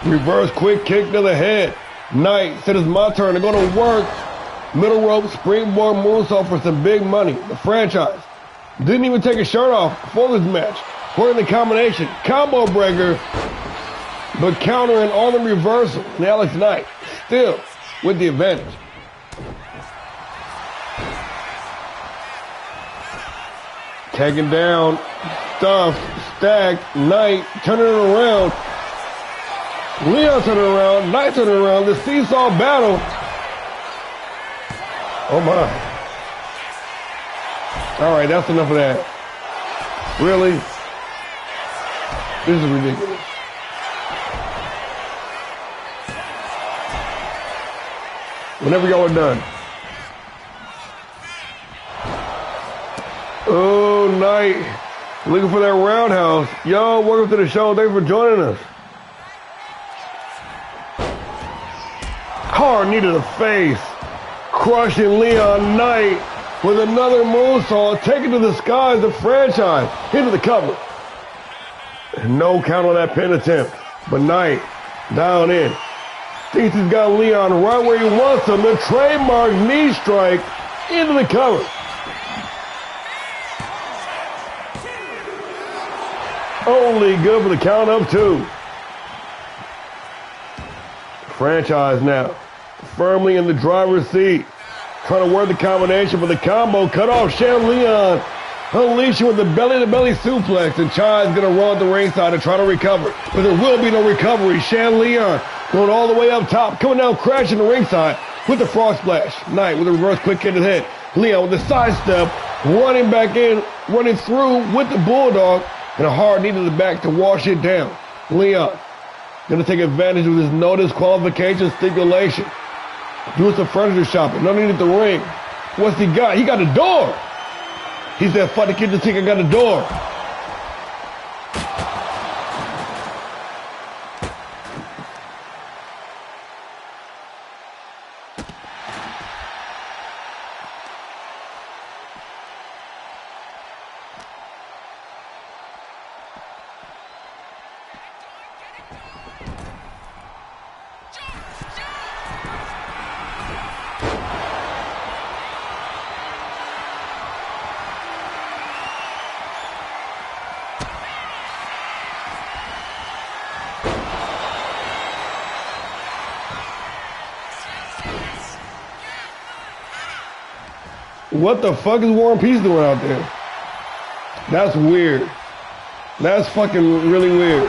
Reverse quick kick to the head. Knight said it's my turn. They're going to work. Middle rope, springboard moonsault for some big money. The franchise didn't even take a shirt off for this match. Working the combination. Combo breaker. But countering on the reversal. And Alex Knight still with the advantage. Taken down. Stuffed. Stacked. Knight turning it around. Leon turning around. Knight turning around. The seesaw battle. Oh my. All right, that's enough of that. Really? This is ridiculous. Whenever y'all are done. Oh, Knight. Looking for that roundhouse. Yo, welcome to the show. Thanks for joining us. Hard knee to the face. Crushing Leon. Knight with another moonsault. Taking to the skies the franchise. Into the cover. No count on that pin attempt. But Knight down in. Thinks he's got Leon right where he wants him. The trademark knee strike into the cover. Only good for the count of 2. Franchise now firmly in the driver's seat. Trying to work the combination, but the combo cut off. Shan Leon unleashing with the belly-to-belly suplex, and Chai's going to run the ringside to try to recover. But there will be no recovery. Shan Leon going all the way up top, coming down, crashing the ringside with the frog splash. Knight with a reverse quick kick to the head. Leon with the sidestep, running back in, running through with the bulldog, and a hard knee to the back to wash it down. Leon going to take advantage of this no disqualification stipulation. Doing some furniture shopping underneath the ring. What's he got? He got a door. He said, fuck the kitchen sink, I got a door. What the fuck is War and Peace doing out there? That's weird. That's fucking really weird.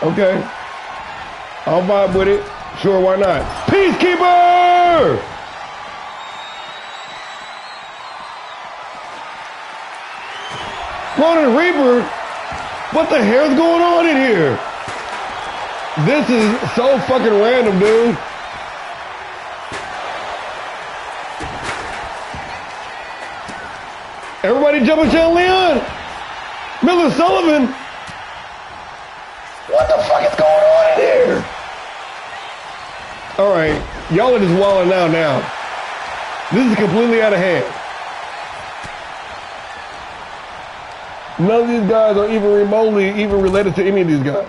Okay. I'll vibe with it. Sure, why not? Peacekeeper! Ronin Reaper? What the hell's going on in here? This is so fucking random, dude. Everybody jumping Shan Leon. Miller Sullivan. What the fuck is going on in here? All right, y'all are just wilding out now. This is completely out of hand. None of these guys are even remotely even related to any of these guys.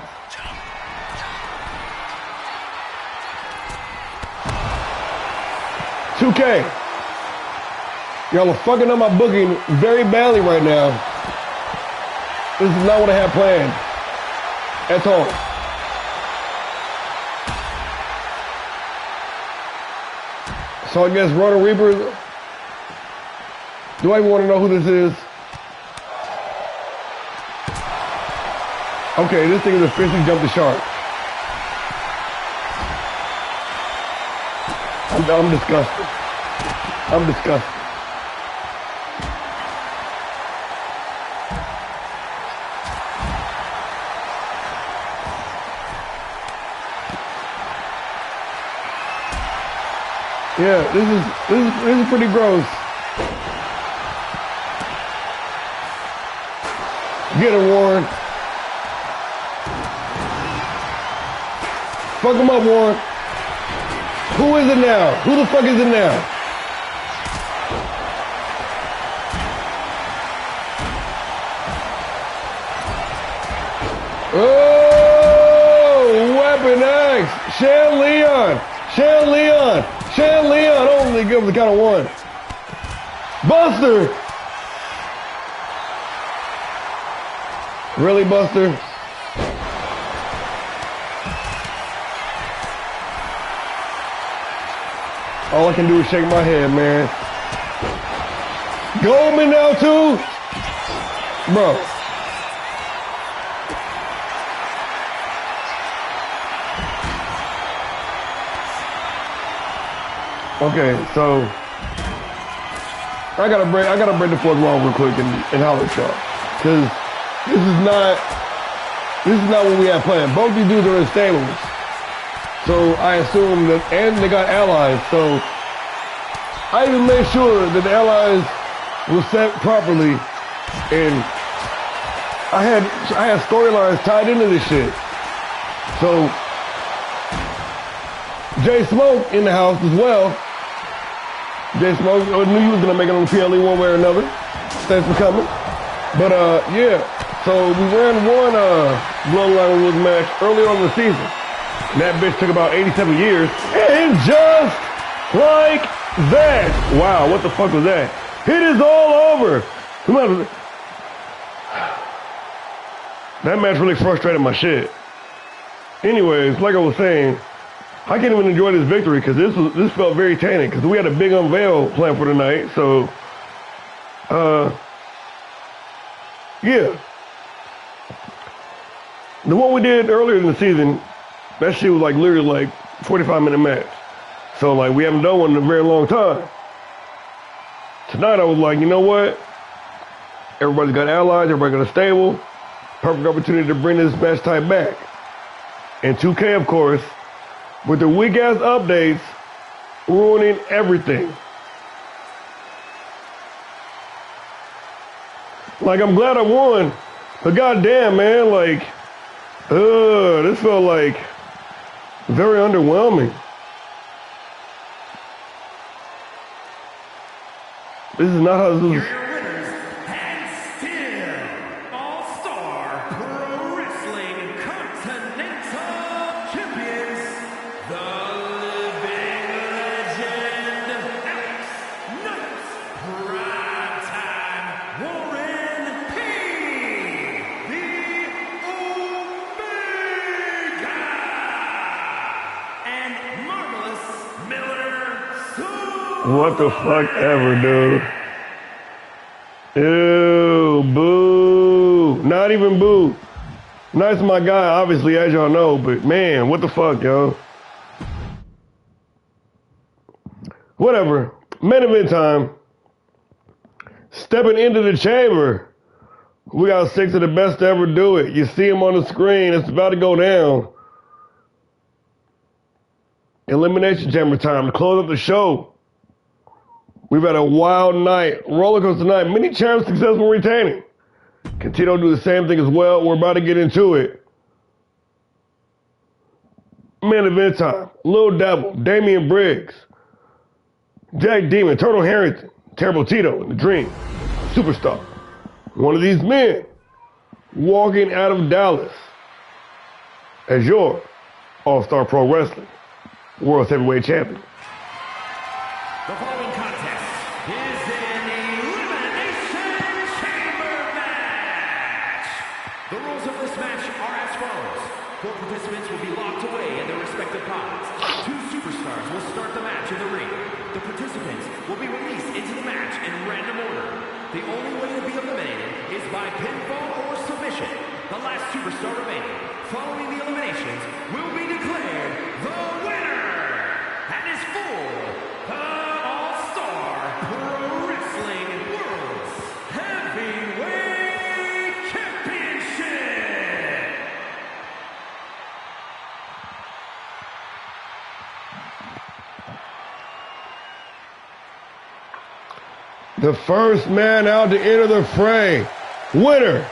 $2K. Y'all are fucking up my booking very badly right now. This is not what I had planned at all. So I guess Roto Reaper. Do I even want to know who this is? Okay, this thing is officially jumped the shark. I'm disgusted. I'm disgusted. Yeah, this is pretty gross. Get it, Warren. Fuck him up, Warren. Who is it now? Who the fuck is it now? Oh, Weapon X. Shan Leon. Shan Leon. Shan Leon. Only give him the count of one. Buster. Really, Buster? All I can do is shake my head, man. Goldman now, too? Bro. Okay, so I gotta break the fourth wall real quick and holler at y'all. Cause this is not what we had planned. Both these dudes are in stables. So I assume that, and they got allies. So I even made sure that the allies were set properly, and I had storylines tied into this shit. So Jay Smoke in the house as well. Jay Smoke, I knew he was gonna make it on the PLE one way or another. Thanks for coming. But yeah, so we ran one Bloodline Rules match earlier on in the season. And that bitch took about 87 years. And just like that. Wow, what the fuck was that? It is all over. That match really frustrated my shit. Anyways, like I was saying, I can't even enjoy this victory because this felt very tainted because we had a big unveil planned for tonight. So, yeah. The one we did earlier in the season, that shit was like literally like 45-minute match. So like we haven't done one in a very long time. Tonight I was like, you know what? Everybody's got allies, everybody got a stable. Perfect opportunity to bring this match type back. And 2K, of course, with the weak-ass updates, ruining everything. Like, I'm glad I won, but goddamn, man, like, this felt like very underwhelming. This is not how this is. Your winners, and still All-Star Pro Wrestling Continental Champions, the living legend, Alex Knight, Primetime Warren P, the Omega, and Marvelous Miller Sue. What the fuck ever, dude. Ew, boo. Not even boo. Nice my guy, obviously, as y'all know, but man, what the fuck, yo. Whatever. Main event time. Stepping into the chamber. We got 6 of the best to ever do it. You see him on the screen. It's about to go down. Elimination Chamber time to close up the show. We've had a wild night, roller coaster night. Many champs successful retaining. Contino do the same thing as well. We're about to get into it. Main event time. Lil Devil, Damian Briggs, Jack Demon, Turtle Harrington, Terrible Tito, and The Dream, Superstar. One of these men walking out of Dallas as your All-Star Pro Wrestling World Heavyweight Champion. The following contest is an Elimination Chamber match. The rules of this match are as follows. 4 participants will be locked away in their respective pods. 2 superstars will start the match in the ring. The participants will be released into the match in random order. The only way to be eliminated is by pinfall or submission. The last superstar remaining, following the eliminations, will be declared the winner and is for the All-Star Pro Wrestling World's Heavyweight Championship. The first man out to enter the fray, winner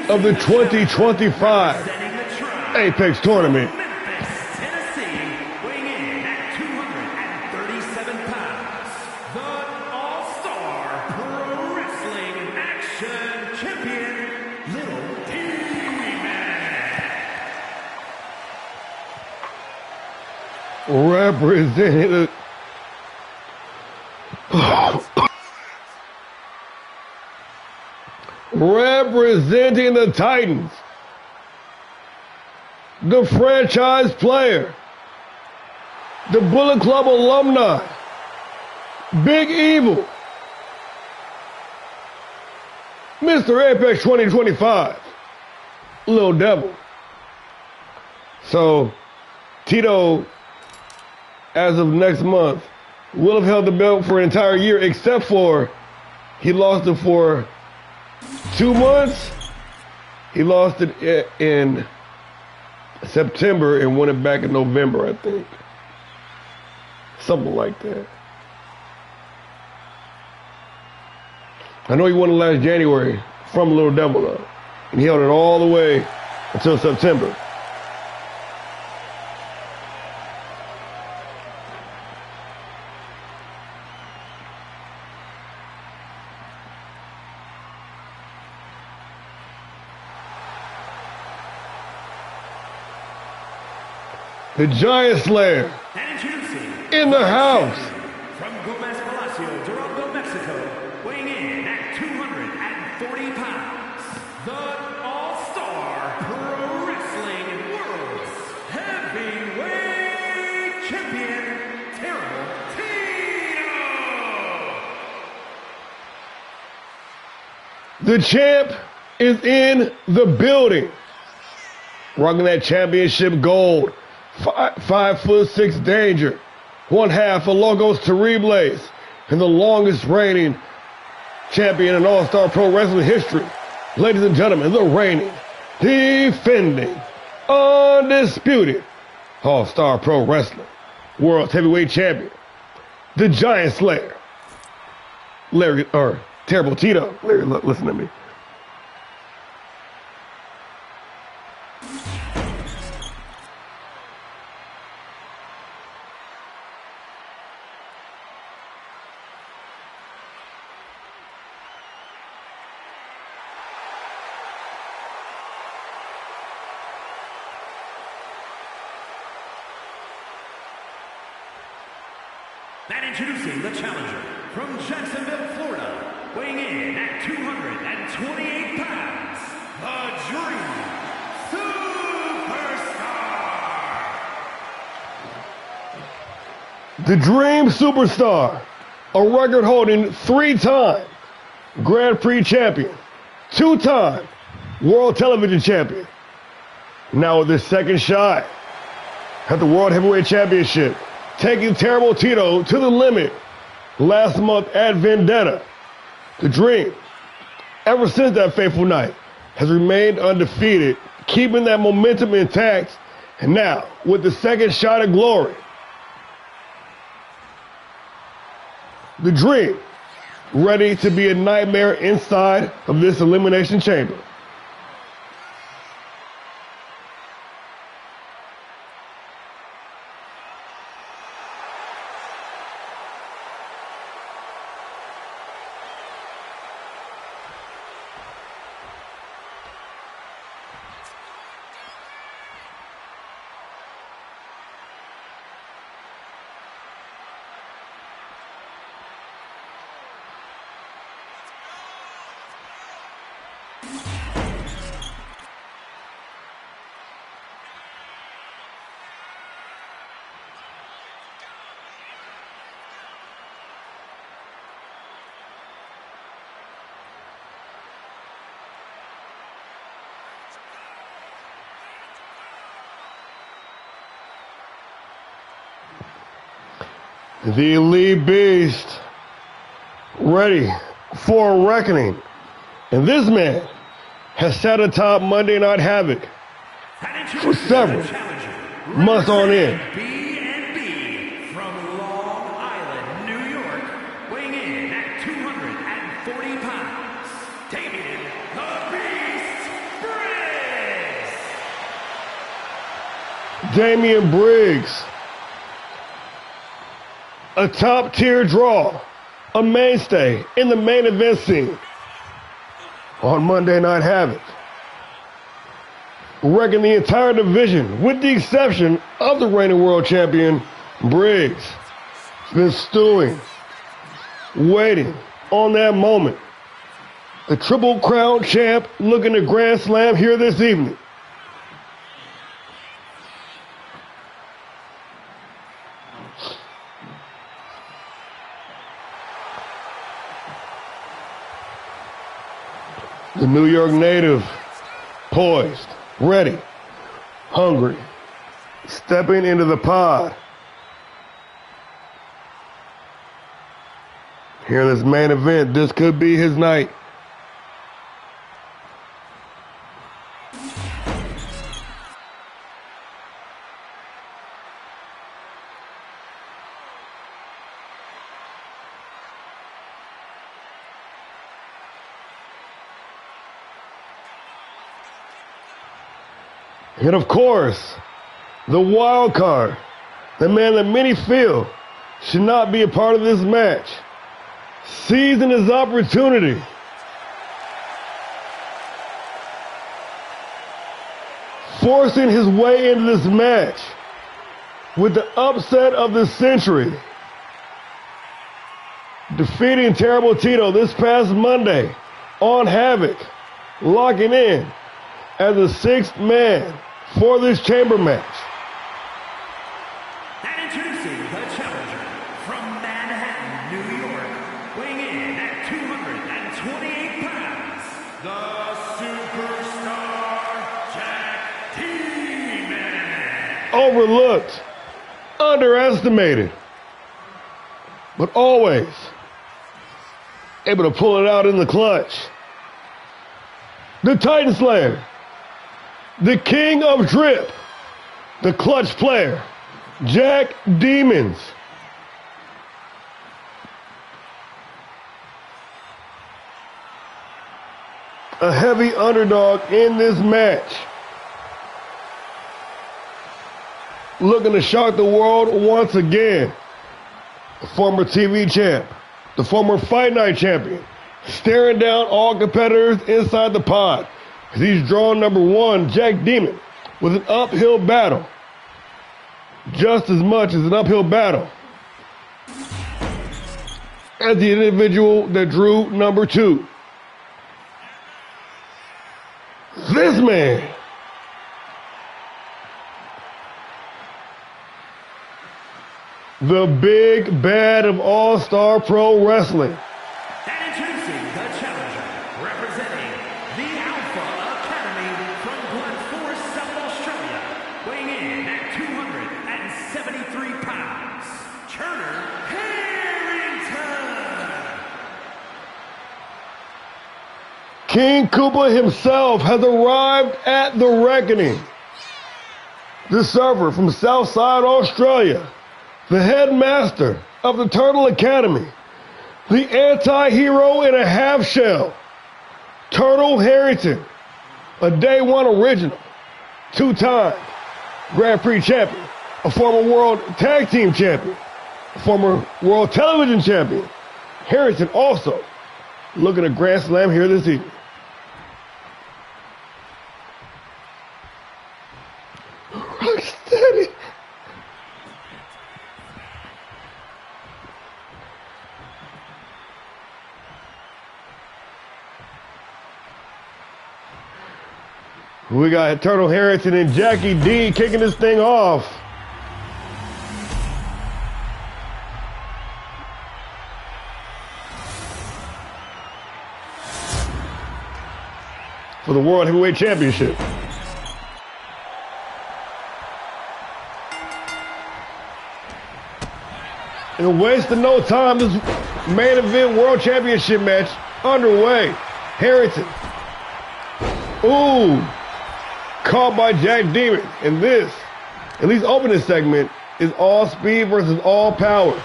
of the 2025 Apex Tournament, Memphis, Tennessee, weighing in at 237 pounds, the All-Star Pro Wrestling Action Champion, Little T-Man. representing the representing the Titans, the franchise player, the Bullet Club alumni, Big Evil, Mr. Apex 2025, Little Devil. So, Tito, as of next month, will have held the belt for an entire year, except for he lost it for 2 months. He lost it in September and won it back in November, I think. Something like that. I know he won it last January from Little Devil, though. And he held it all the way until September. The Giant Slayer And introducing in the house. from Gomez Palacio, Durango, Mexico, weighing in at 240 pounds, the All-Star Pro Wrestling World's Heavyweight Champion, Tito. The champ is in the building. Rocking that championship gold. 5'6" Danger. 1/2 of Logos Terribles. And the longest reigning champion in All-Star Pro Wrestling history. Ladies and gentlemen, the reigning, defending, undisputed All-Star Pro Wrestling World Heavyweight Champion, the Giant Slayer. Terrible Tito. Larry, listen to me. And introducing the challenger from Jacksonville, Florida, weighing in at 228 pounds, the Dream Superstar. The Dream Superstar, a record-holding 3-time Grand Prix champion, 2-time World Television champion. Now with his second shot at the World Heavyweight Championship, taking Terrible Tito to the limit last month at Vendetta. The Dream, ever since that fateful night, has remained undefeated, keeping that momentum intact, and now with the second shot at glory, the Dream ready to be a nightmare inside of this elimination chamber. The Elite Beast, ready for a reckoning. And this man has sat atop Monday Night Havoc for several months on end. B&B from Long Island, New York, weighing in at 240 pounds, Damian the Beast Briggs. Damian Briggs, a top-tier draw, a mainstay in the main event scene on Monday Night Havoc. Wrecking the entire division with the exception of the reigning world champion, Briggs. He's been stewing, waiting on that moment. The Triple Crown champ looking to Grand Slam here this evening. The New York native, poised, ready, hungry, stepping into the pod. Here in this main event, this could be his night. And of course, the wild card, the man that many feel should not be a part of this match, seizing his opportunity. Forcing his way into this match with the upset of the century. Defeating Terrible Tito this past Monday on Havoc, locking in as the sixth man for this chamber match. And introducing the challenger from Manhattan, New York, weighing in at 228 pounds, the superstar Jack Demon. Overlooked, underestimated, but always able to pull it out in the clutch. The Titan Slayer, the king of drip, the clutch player, Jack Demons. A heavy underdog in this match. Looking to shock the world once again. The former TV champ, the former Fight Night champion, staring down all competitors inside the pod. He's drawn number one, Jack Demon, with an uphill battle. Just as much as an uphill battle as the individual that drew number two. This man, the big bad of All-Star Pro Wrestling. And introducing the challenger, representing the Alpha Academy from Blunt Force, South Australia, weighing in at 273 pounds, Turner Harrington. King Koopa himself has arrived at the Wreckoning. The surfer from Southside Australia, the headmaster of the Turtle Academy, the anti-hero in a half shell, Turtle Harrington, a day one original, two-time Grand Prix champion, a former world tag team champion, a former world television champion. Harrington also looking at Grand Slam here this evening. Rocksteady. We got Turtle Harrington and Jackie D kicking this thing off. For the World Heavyweight Championship. And wasting no time, this main event world championship match underway. Harrington. Ooh. Caught by Jack Demon. And this, at least opening segment, is all speed versus all power.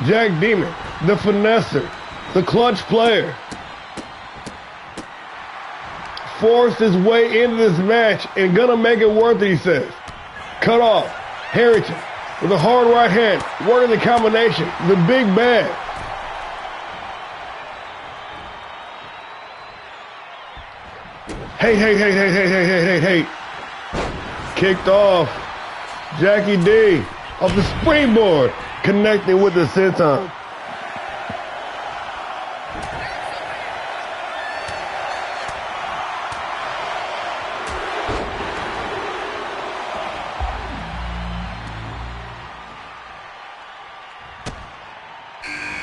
Jack Demon, the finesser, the clutch player, forced his way into this match and gonna make it worth it, he says. Cut off. Harrington with a hard right hand, working the combination, the big bad. Hey. Kicked off. Jackie D off the springboard, connecting with the senton.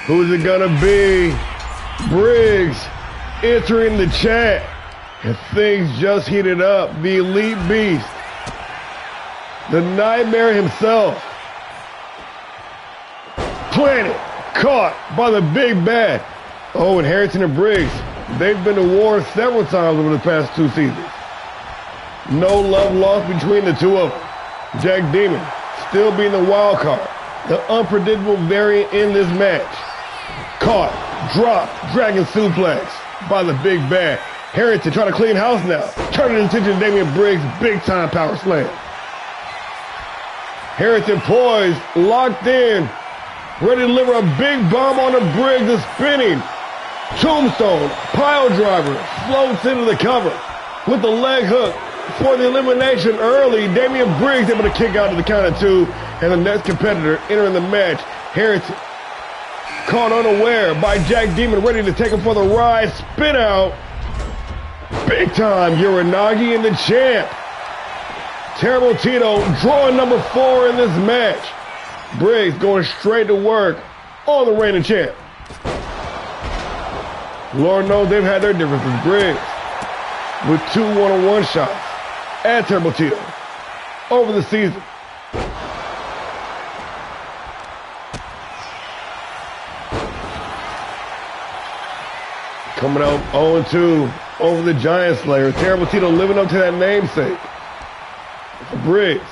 Who's it gonna be? Briggs entering the chat. And things just heated up. The Elite Beast. The Nightmare himself. Planted. Caught by the big bad. Oh, and Harrington and Briggs. They've been to war several times over the past 2 seasons. No love lost between the two of them. Jack Demon still being the wild card. The unpredictable variant in this match. Caught, dropped, dragon suplex by the big bad. Harrington trying to clean house now. Turning attention to Damian Briggs, big time power slam. Harrington poised, locked in, ready to deliver a big bomb on the Briggs, the spinning. Tombstone, pile driver, floats into the cover with the leg hook for the elimination early. Damian Briggs able to kick out to the count of 2, and the next competitor entering the match, Harrington. Caught unaware by Jack Demon, ready to take him for the ride. Spin out. Big time Uranagi and the champ. Terrible Tito drawing number 4 in this match. Briggs going straight to work on the reigning champ. Lord knows they've had their differences. Briggs with 2 one-on-one shots at Terrible Tito over the season. Coming out 0-2 over the Giant Slayer. Terrible Tito living up to that namesake. For Briggs,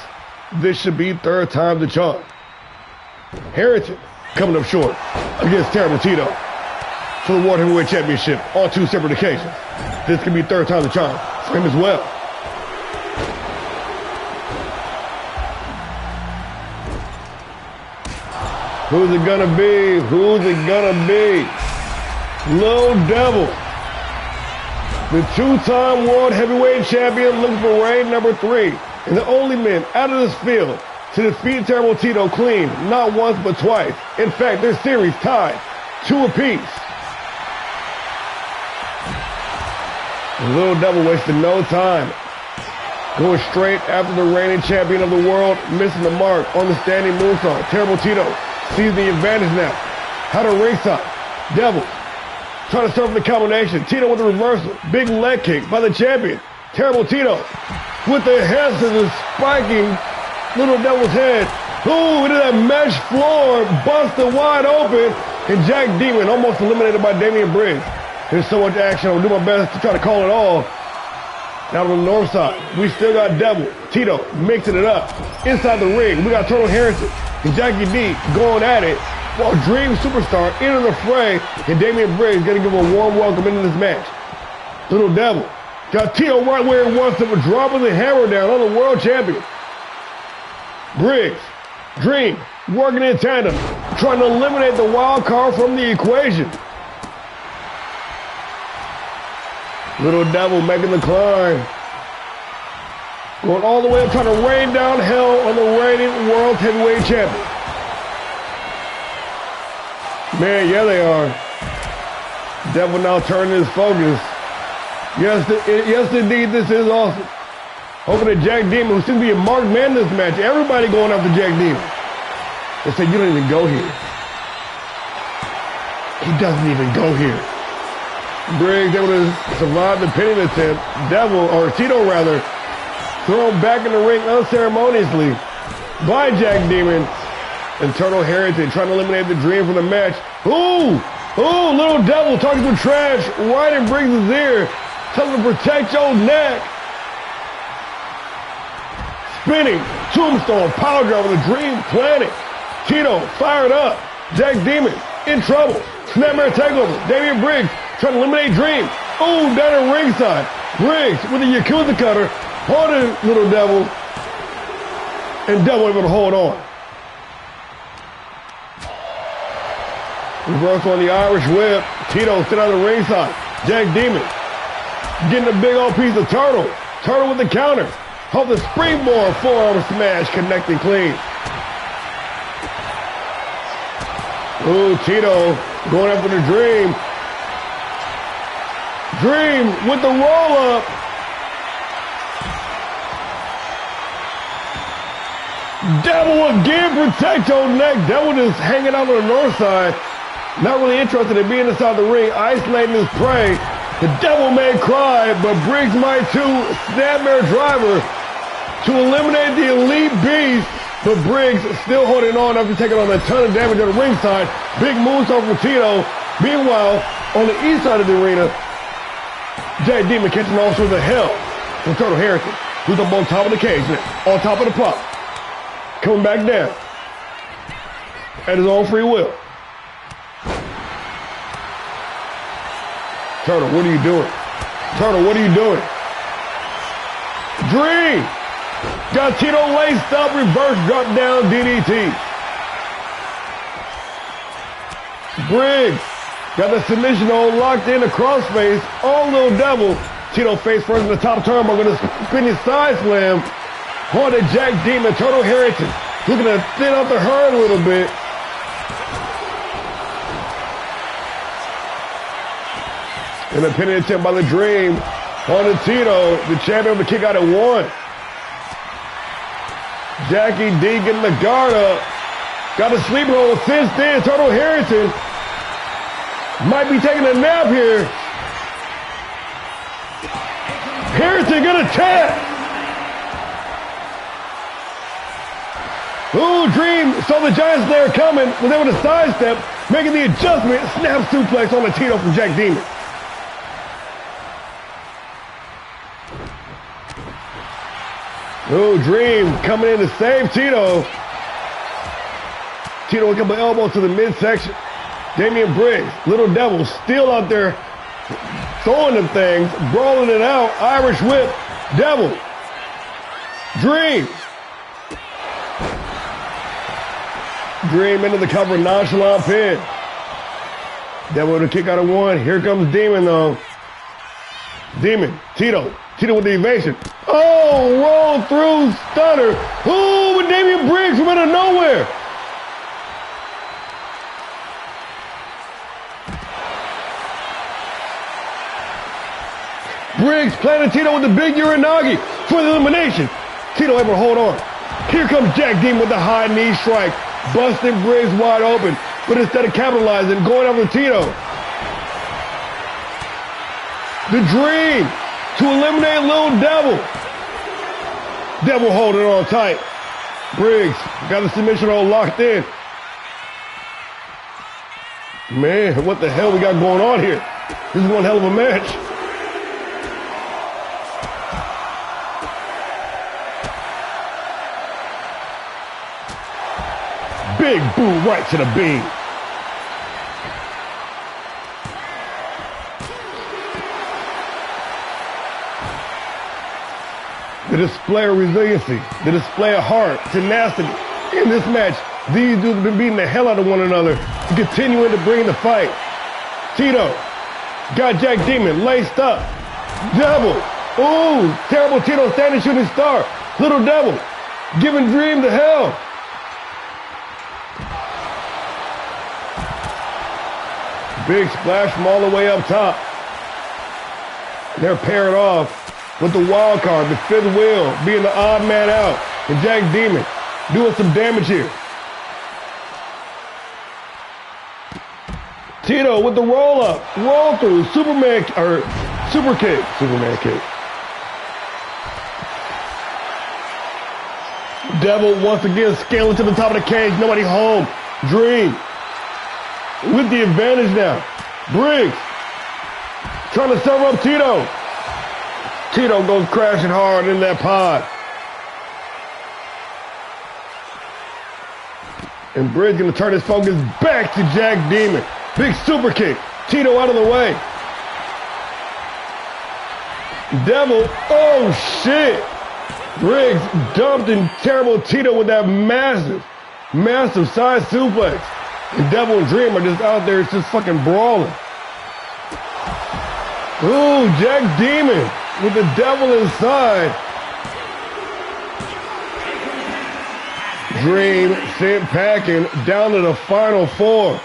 this should be 3rd time the charm. Harrington coming up short against Terrible Tito for the World Heavyweight Championship on 2 separate occasions. This could be 3rd time the charm for him as well. Who's it gonna be? Who's it gonna be? Little Devil, the 2-time World Heavyweight Champion, looking for reign number 3, and the only man out of this field to defeat Terrible Tito clean, not once but twice. In fact, their series tied 2 apiece. Little Devil wasted no time, going straight after the reigning champion of the world, missing the mark on the standing moonsault. Terrible Tito sees the advantage now. How to ringside. Devil trying to serve the combination. Tito with the reversal. Big leg kick by the champion. Terrible Tito with the head scissors spiking Little Devil's head. Ooh, into that mesh floor, busted wide open, and Jack Demon almost eliminated by Damian Briggs. There's so much action. I'll do my best to try to call it all. Down on the north side, we still got Devil. Tito mixing it up. Inside the ring, we got Total Harrington and Jackie D going at it, while Dream Superstar entering the fray, and Damian Briggs going to give a warm welcome into this match. Little Devil got Tito right where he wants him, dropping the hammer down on the world champion. Briggs, Dream, working in tandem, trying to eliminate the wild card from the equation. Little Devil making the climb. Going all the way up, trying to rain down hell on the reigning World Heavyweight Champion. Man, yeah, they are. Devil now turning his focus. Yes, indeed, this is awesome. Hoping that Jack Demon, who seems to be a marked man in this match, everybody going after Jack Demon. They say, you don't even go here. He doesn't even go here. Briggs able to survive the pinning attempt. Devil, or Tito rather, thrown back in the ring unceremoniously by Jack Demon. and Turtle Harrington trying to eliminate the Dream from the match. Ooh, Little Devil talking some trash right in Briggs' ear, telling him to protect your neck. Spinning, tombstone, power driver, the Dream planet. Tito fired up. Jack Demon in trouble. Snapmare takeover. Damian Briggs trying to eliminate Dream. Ooh, down at ringside. Briggs with the Yakuza cutter, holding Little Devil, and Devil able to hold on. Reverse on the Irish whip. Tito sit on the ringside. Jack Demon getting a big old piece of Turtle. Turtle with the counter. Hold the springboard forearm smash, connecting clean. Ooh, Tito going after the Dream. Dream with the roll-up. Devil again, protect your neck. Devil just hanging out on the north side. Not really interested in being inside the ring, isolating his prey. The Devil may cry, but Briggs might too. Snapmare driver to eliminate the Elite Beast. But Briggs still holding on after taking on a ton of damage on the ringside. Big moonsault from Tito. Meanwhile, on the east side of the arena, Jack Demon catching all sorts of hell from Turtle Harrington, who's up on top of the cage now, on top of the pop. Coming back down at his own free will. Turtle, what are you doing? Turtle, what are you doing? Dream! Got Tito laced up, reverse drop down DDT. Briggs got the submission hold locked in, the crossface on Little Devil. Tito face first in the top turnbuckle with a spinning side slam. Haunted Jack Demon, Turtle Harrington looking to thin out the herd a little bit. And a pin attempt by the Dream on the Tito. The champion with the kick out at 1. Jackie D getting the guard up. Got a sleeper hold since then. Turtle Harrington might be taking a nap here. Harrington gonna tap. Ooh, Dream saw the Giant Slayer coming, was able to sidestep, making the adjustment, snap suplex on the Tito from Jack Demon. Ooh, Dream coming in to save Tito. Tito with a couple elbows to the midsection. Damian Briggs, Little Devil, still out there throwing them things, brawling it out. Irish whip, Devil, Dream. Dream into the cover, nonchalant pin. Devil with a kick out of 1. Here comes Demon though. Demon, Tito with the evasion. Oh, roll through stunner. Ooh, with Damian Briggs from out of nowhere. Briggs planted Tito with the big Uranagi for the elimination. Tito able to hold on. Here comes Jack Demon with the high knee strike, busting Briggs wide open. But instead of capitalizing, going after Tito. The Dream to eliminate Little Devil. Devil holding on tight. Briggs got the submission all locked in. Man, what the hell we got going on here? This is one hell of a match. Big boot right to the beam. The display of resiliency, the display of heart, tenacity. In this match, these dudes have been beating the hell out of one another and continuing to bring the fight. Tito got Jack Demon laced up. Devil, ooh, terrible Tito standing shooting star. Little Devil giving Dream the hell. Big splash from all the way up top. They're paired off with the wild card, the fifth wheel, being the odd man out. And Jack Demon doing some damage here. Tito with the roll up, roll through, super kick. Devil once again scaling to the top of the cage. Nobody home. Dream with the advantage now. Briggs trying to serve up Tito. Tito goes crashing hard in that pod. And Briggs going to turn his focus back to Jack Demon. Big super kick. Tito out of the way. Devil, oh shit. Briggs dumped in terrible Tito with that massive side suplex. And Devil and Dream are just out there just fucking brawling. Ooh, Jack Demon with the Devil inside. Dream sent packing down to the final four.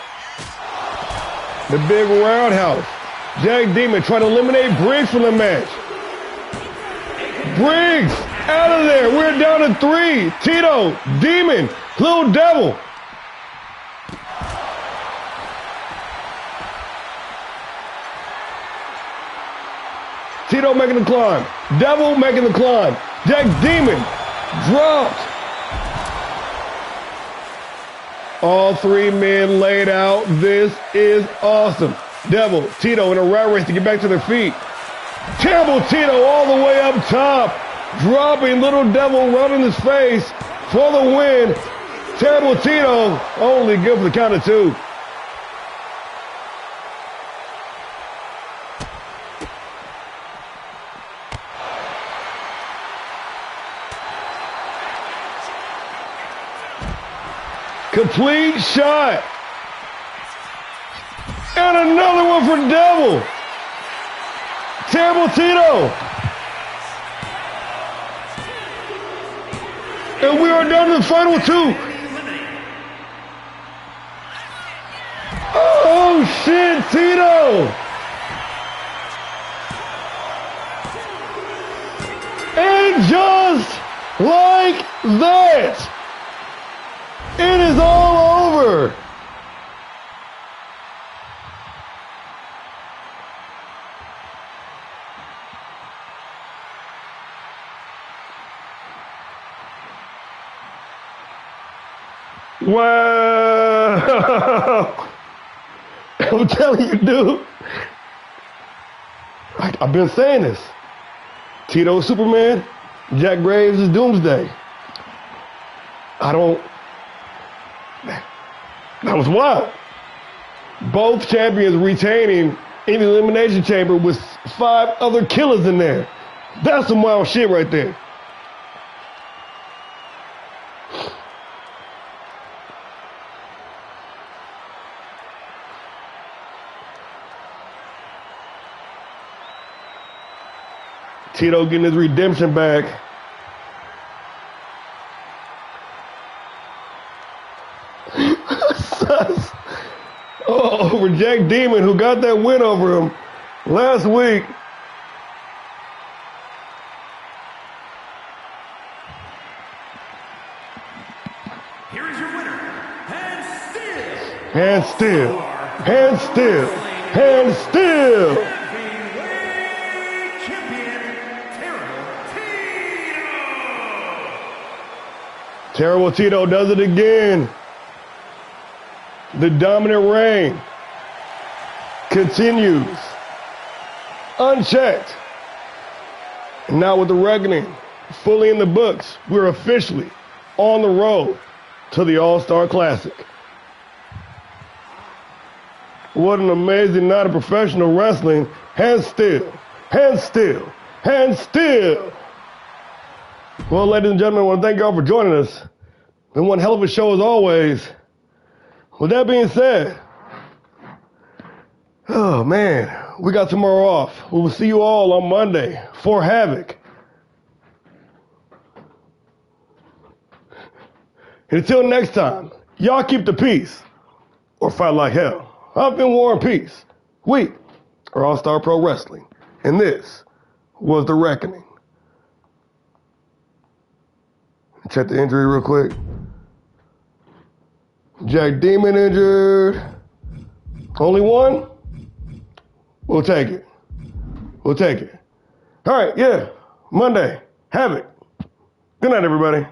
The big roundhouse. Jack Demon trying to eliminate Briggs from the match. Briggs out of there. We're down to 3. Tito, Demon, Little Devil. Tito making the climb. Devil making the climb. Jack Demon dropped. All 3 men laid out. This is awesome. Devil, Tito in a rat race to get back to their feet. Terrible Tito all the way up top. Dropping Little Devil right in his face for the win. Terrible Tito only good for the count of 2. Complete shot. And another one for Devil. Terrible Tito. And we are down to the final 2. Oh shit, Tito. And just like that, it is all over. Wow. I'm telling you, dude. I've been saying this. Tito is Superman. Jack Graves is Doomsday. That was wild. Both champions retaining in the Elimination Chamber with 5 other killers in there. That's some wild shit right there. Tito getting his redemption back. Over Jack Demon, who got that win over him last week. Here is your winner, Hand still, hand still, hand still. Heavyweight champion, Terrible Tito. Terrible Tito does it again. The dominant reign continues unchecked. And now with the Wreckoning fully in the books, we're officially on the road to the All-Star Classic. What an amazing night of professional wrestling. Hand still, hand still, hand still. Well, ladies and gentlemen, I want to thank y'all for joining us. Been one hell of a show as always. With that being said, oh man, we got tomorrow off. We will see you all on Monday for Havoc. Until next time, y'all keep the peace or fight like hell. I've been War and Peace. We are All-Star Pro Wrestling, and this was The Wreckoning. Check the injury real quick. Jack Demon injured. Only one? We'll take it. We'll take it. All right, yeah. Monday. Havoc. Good night, everybody.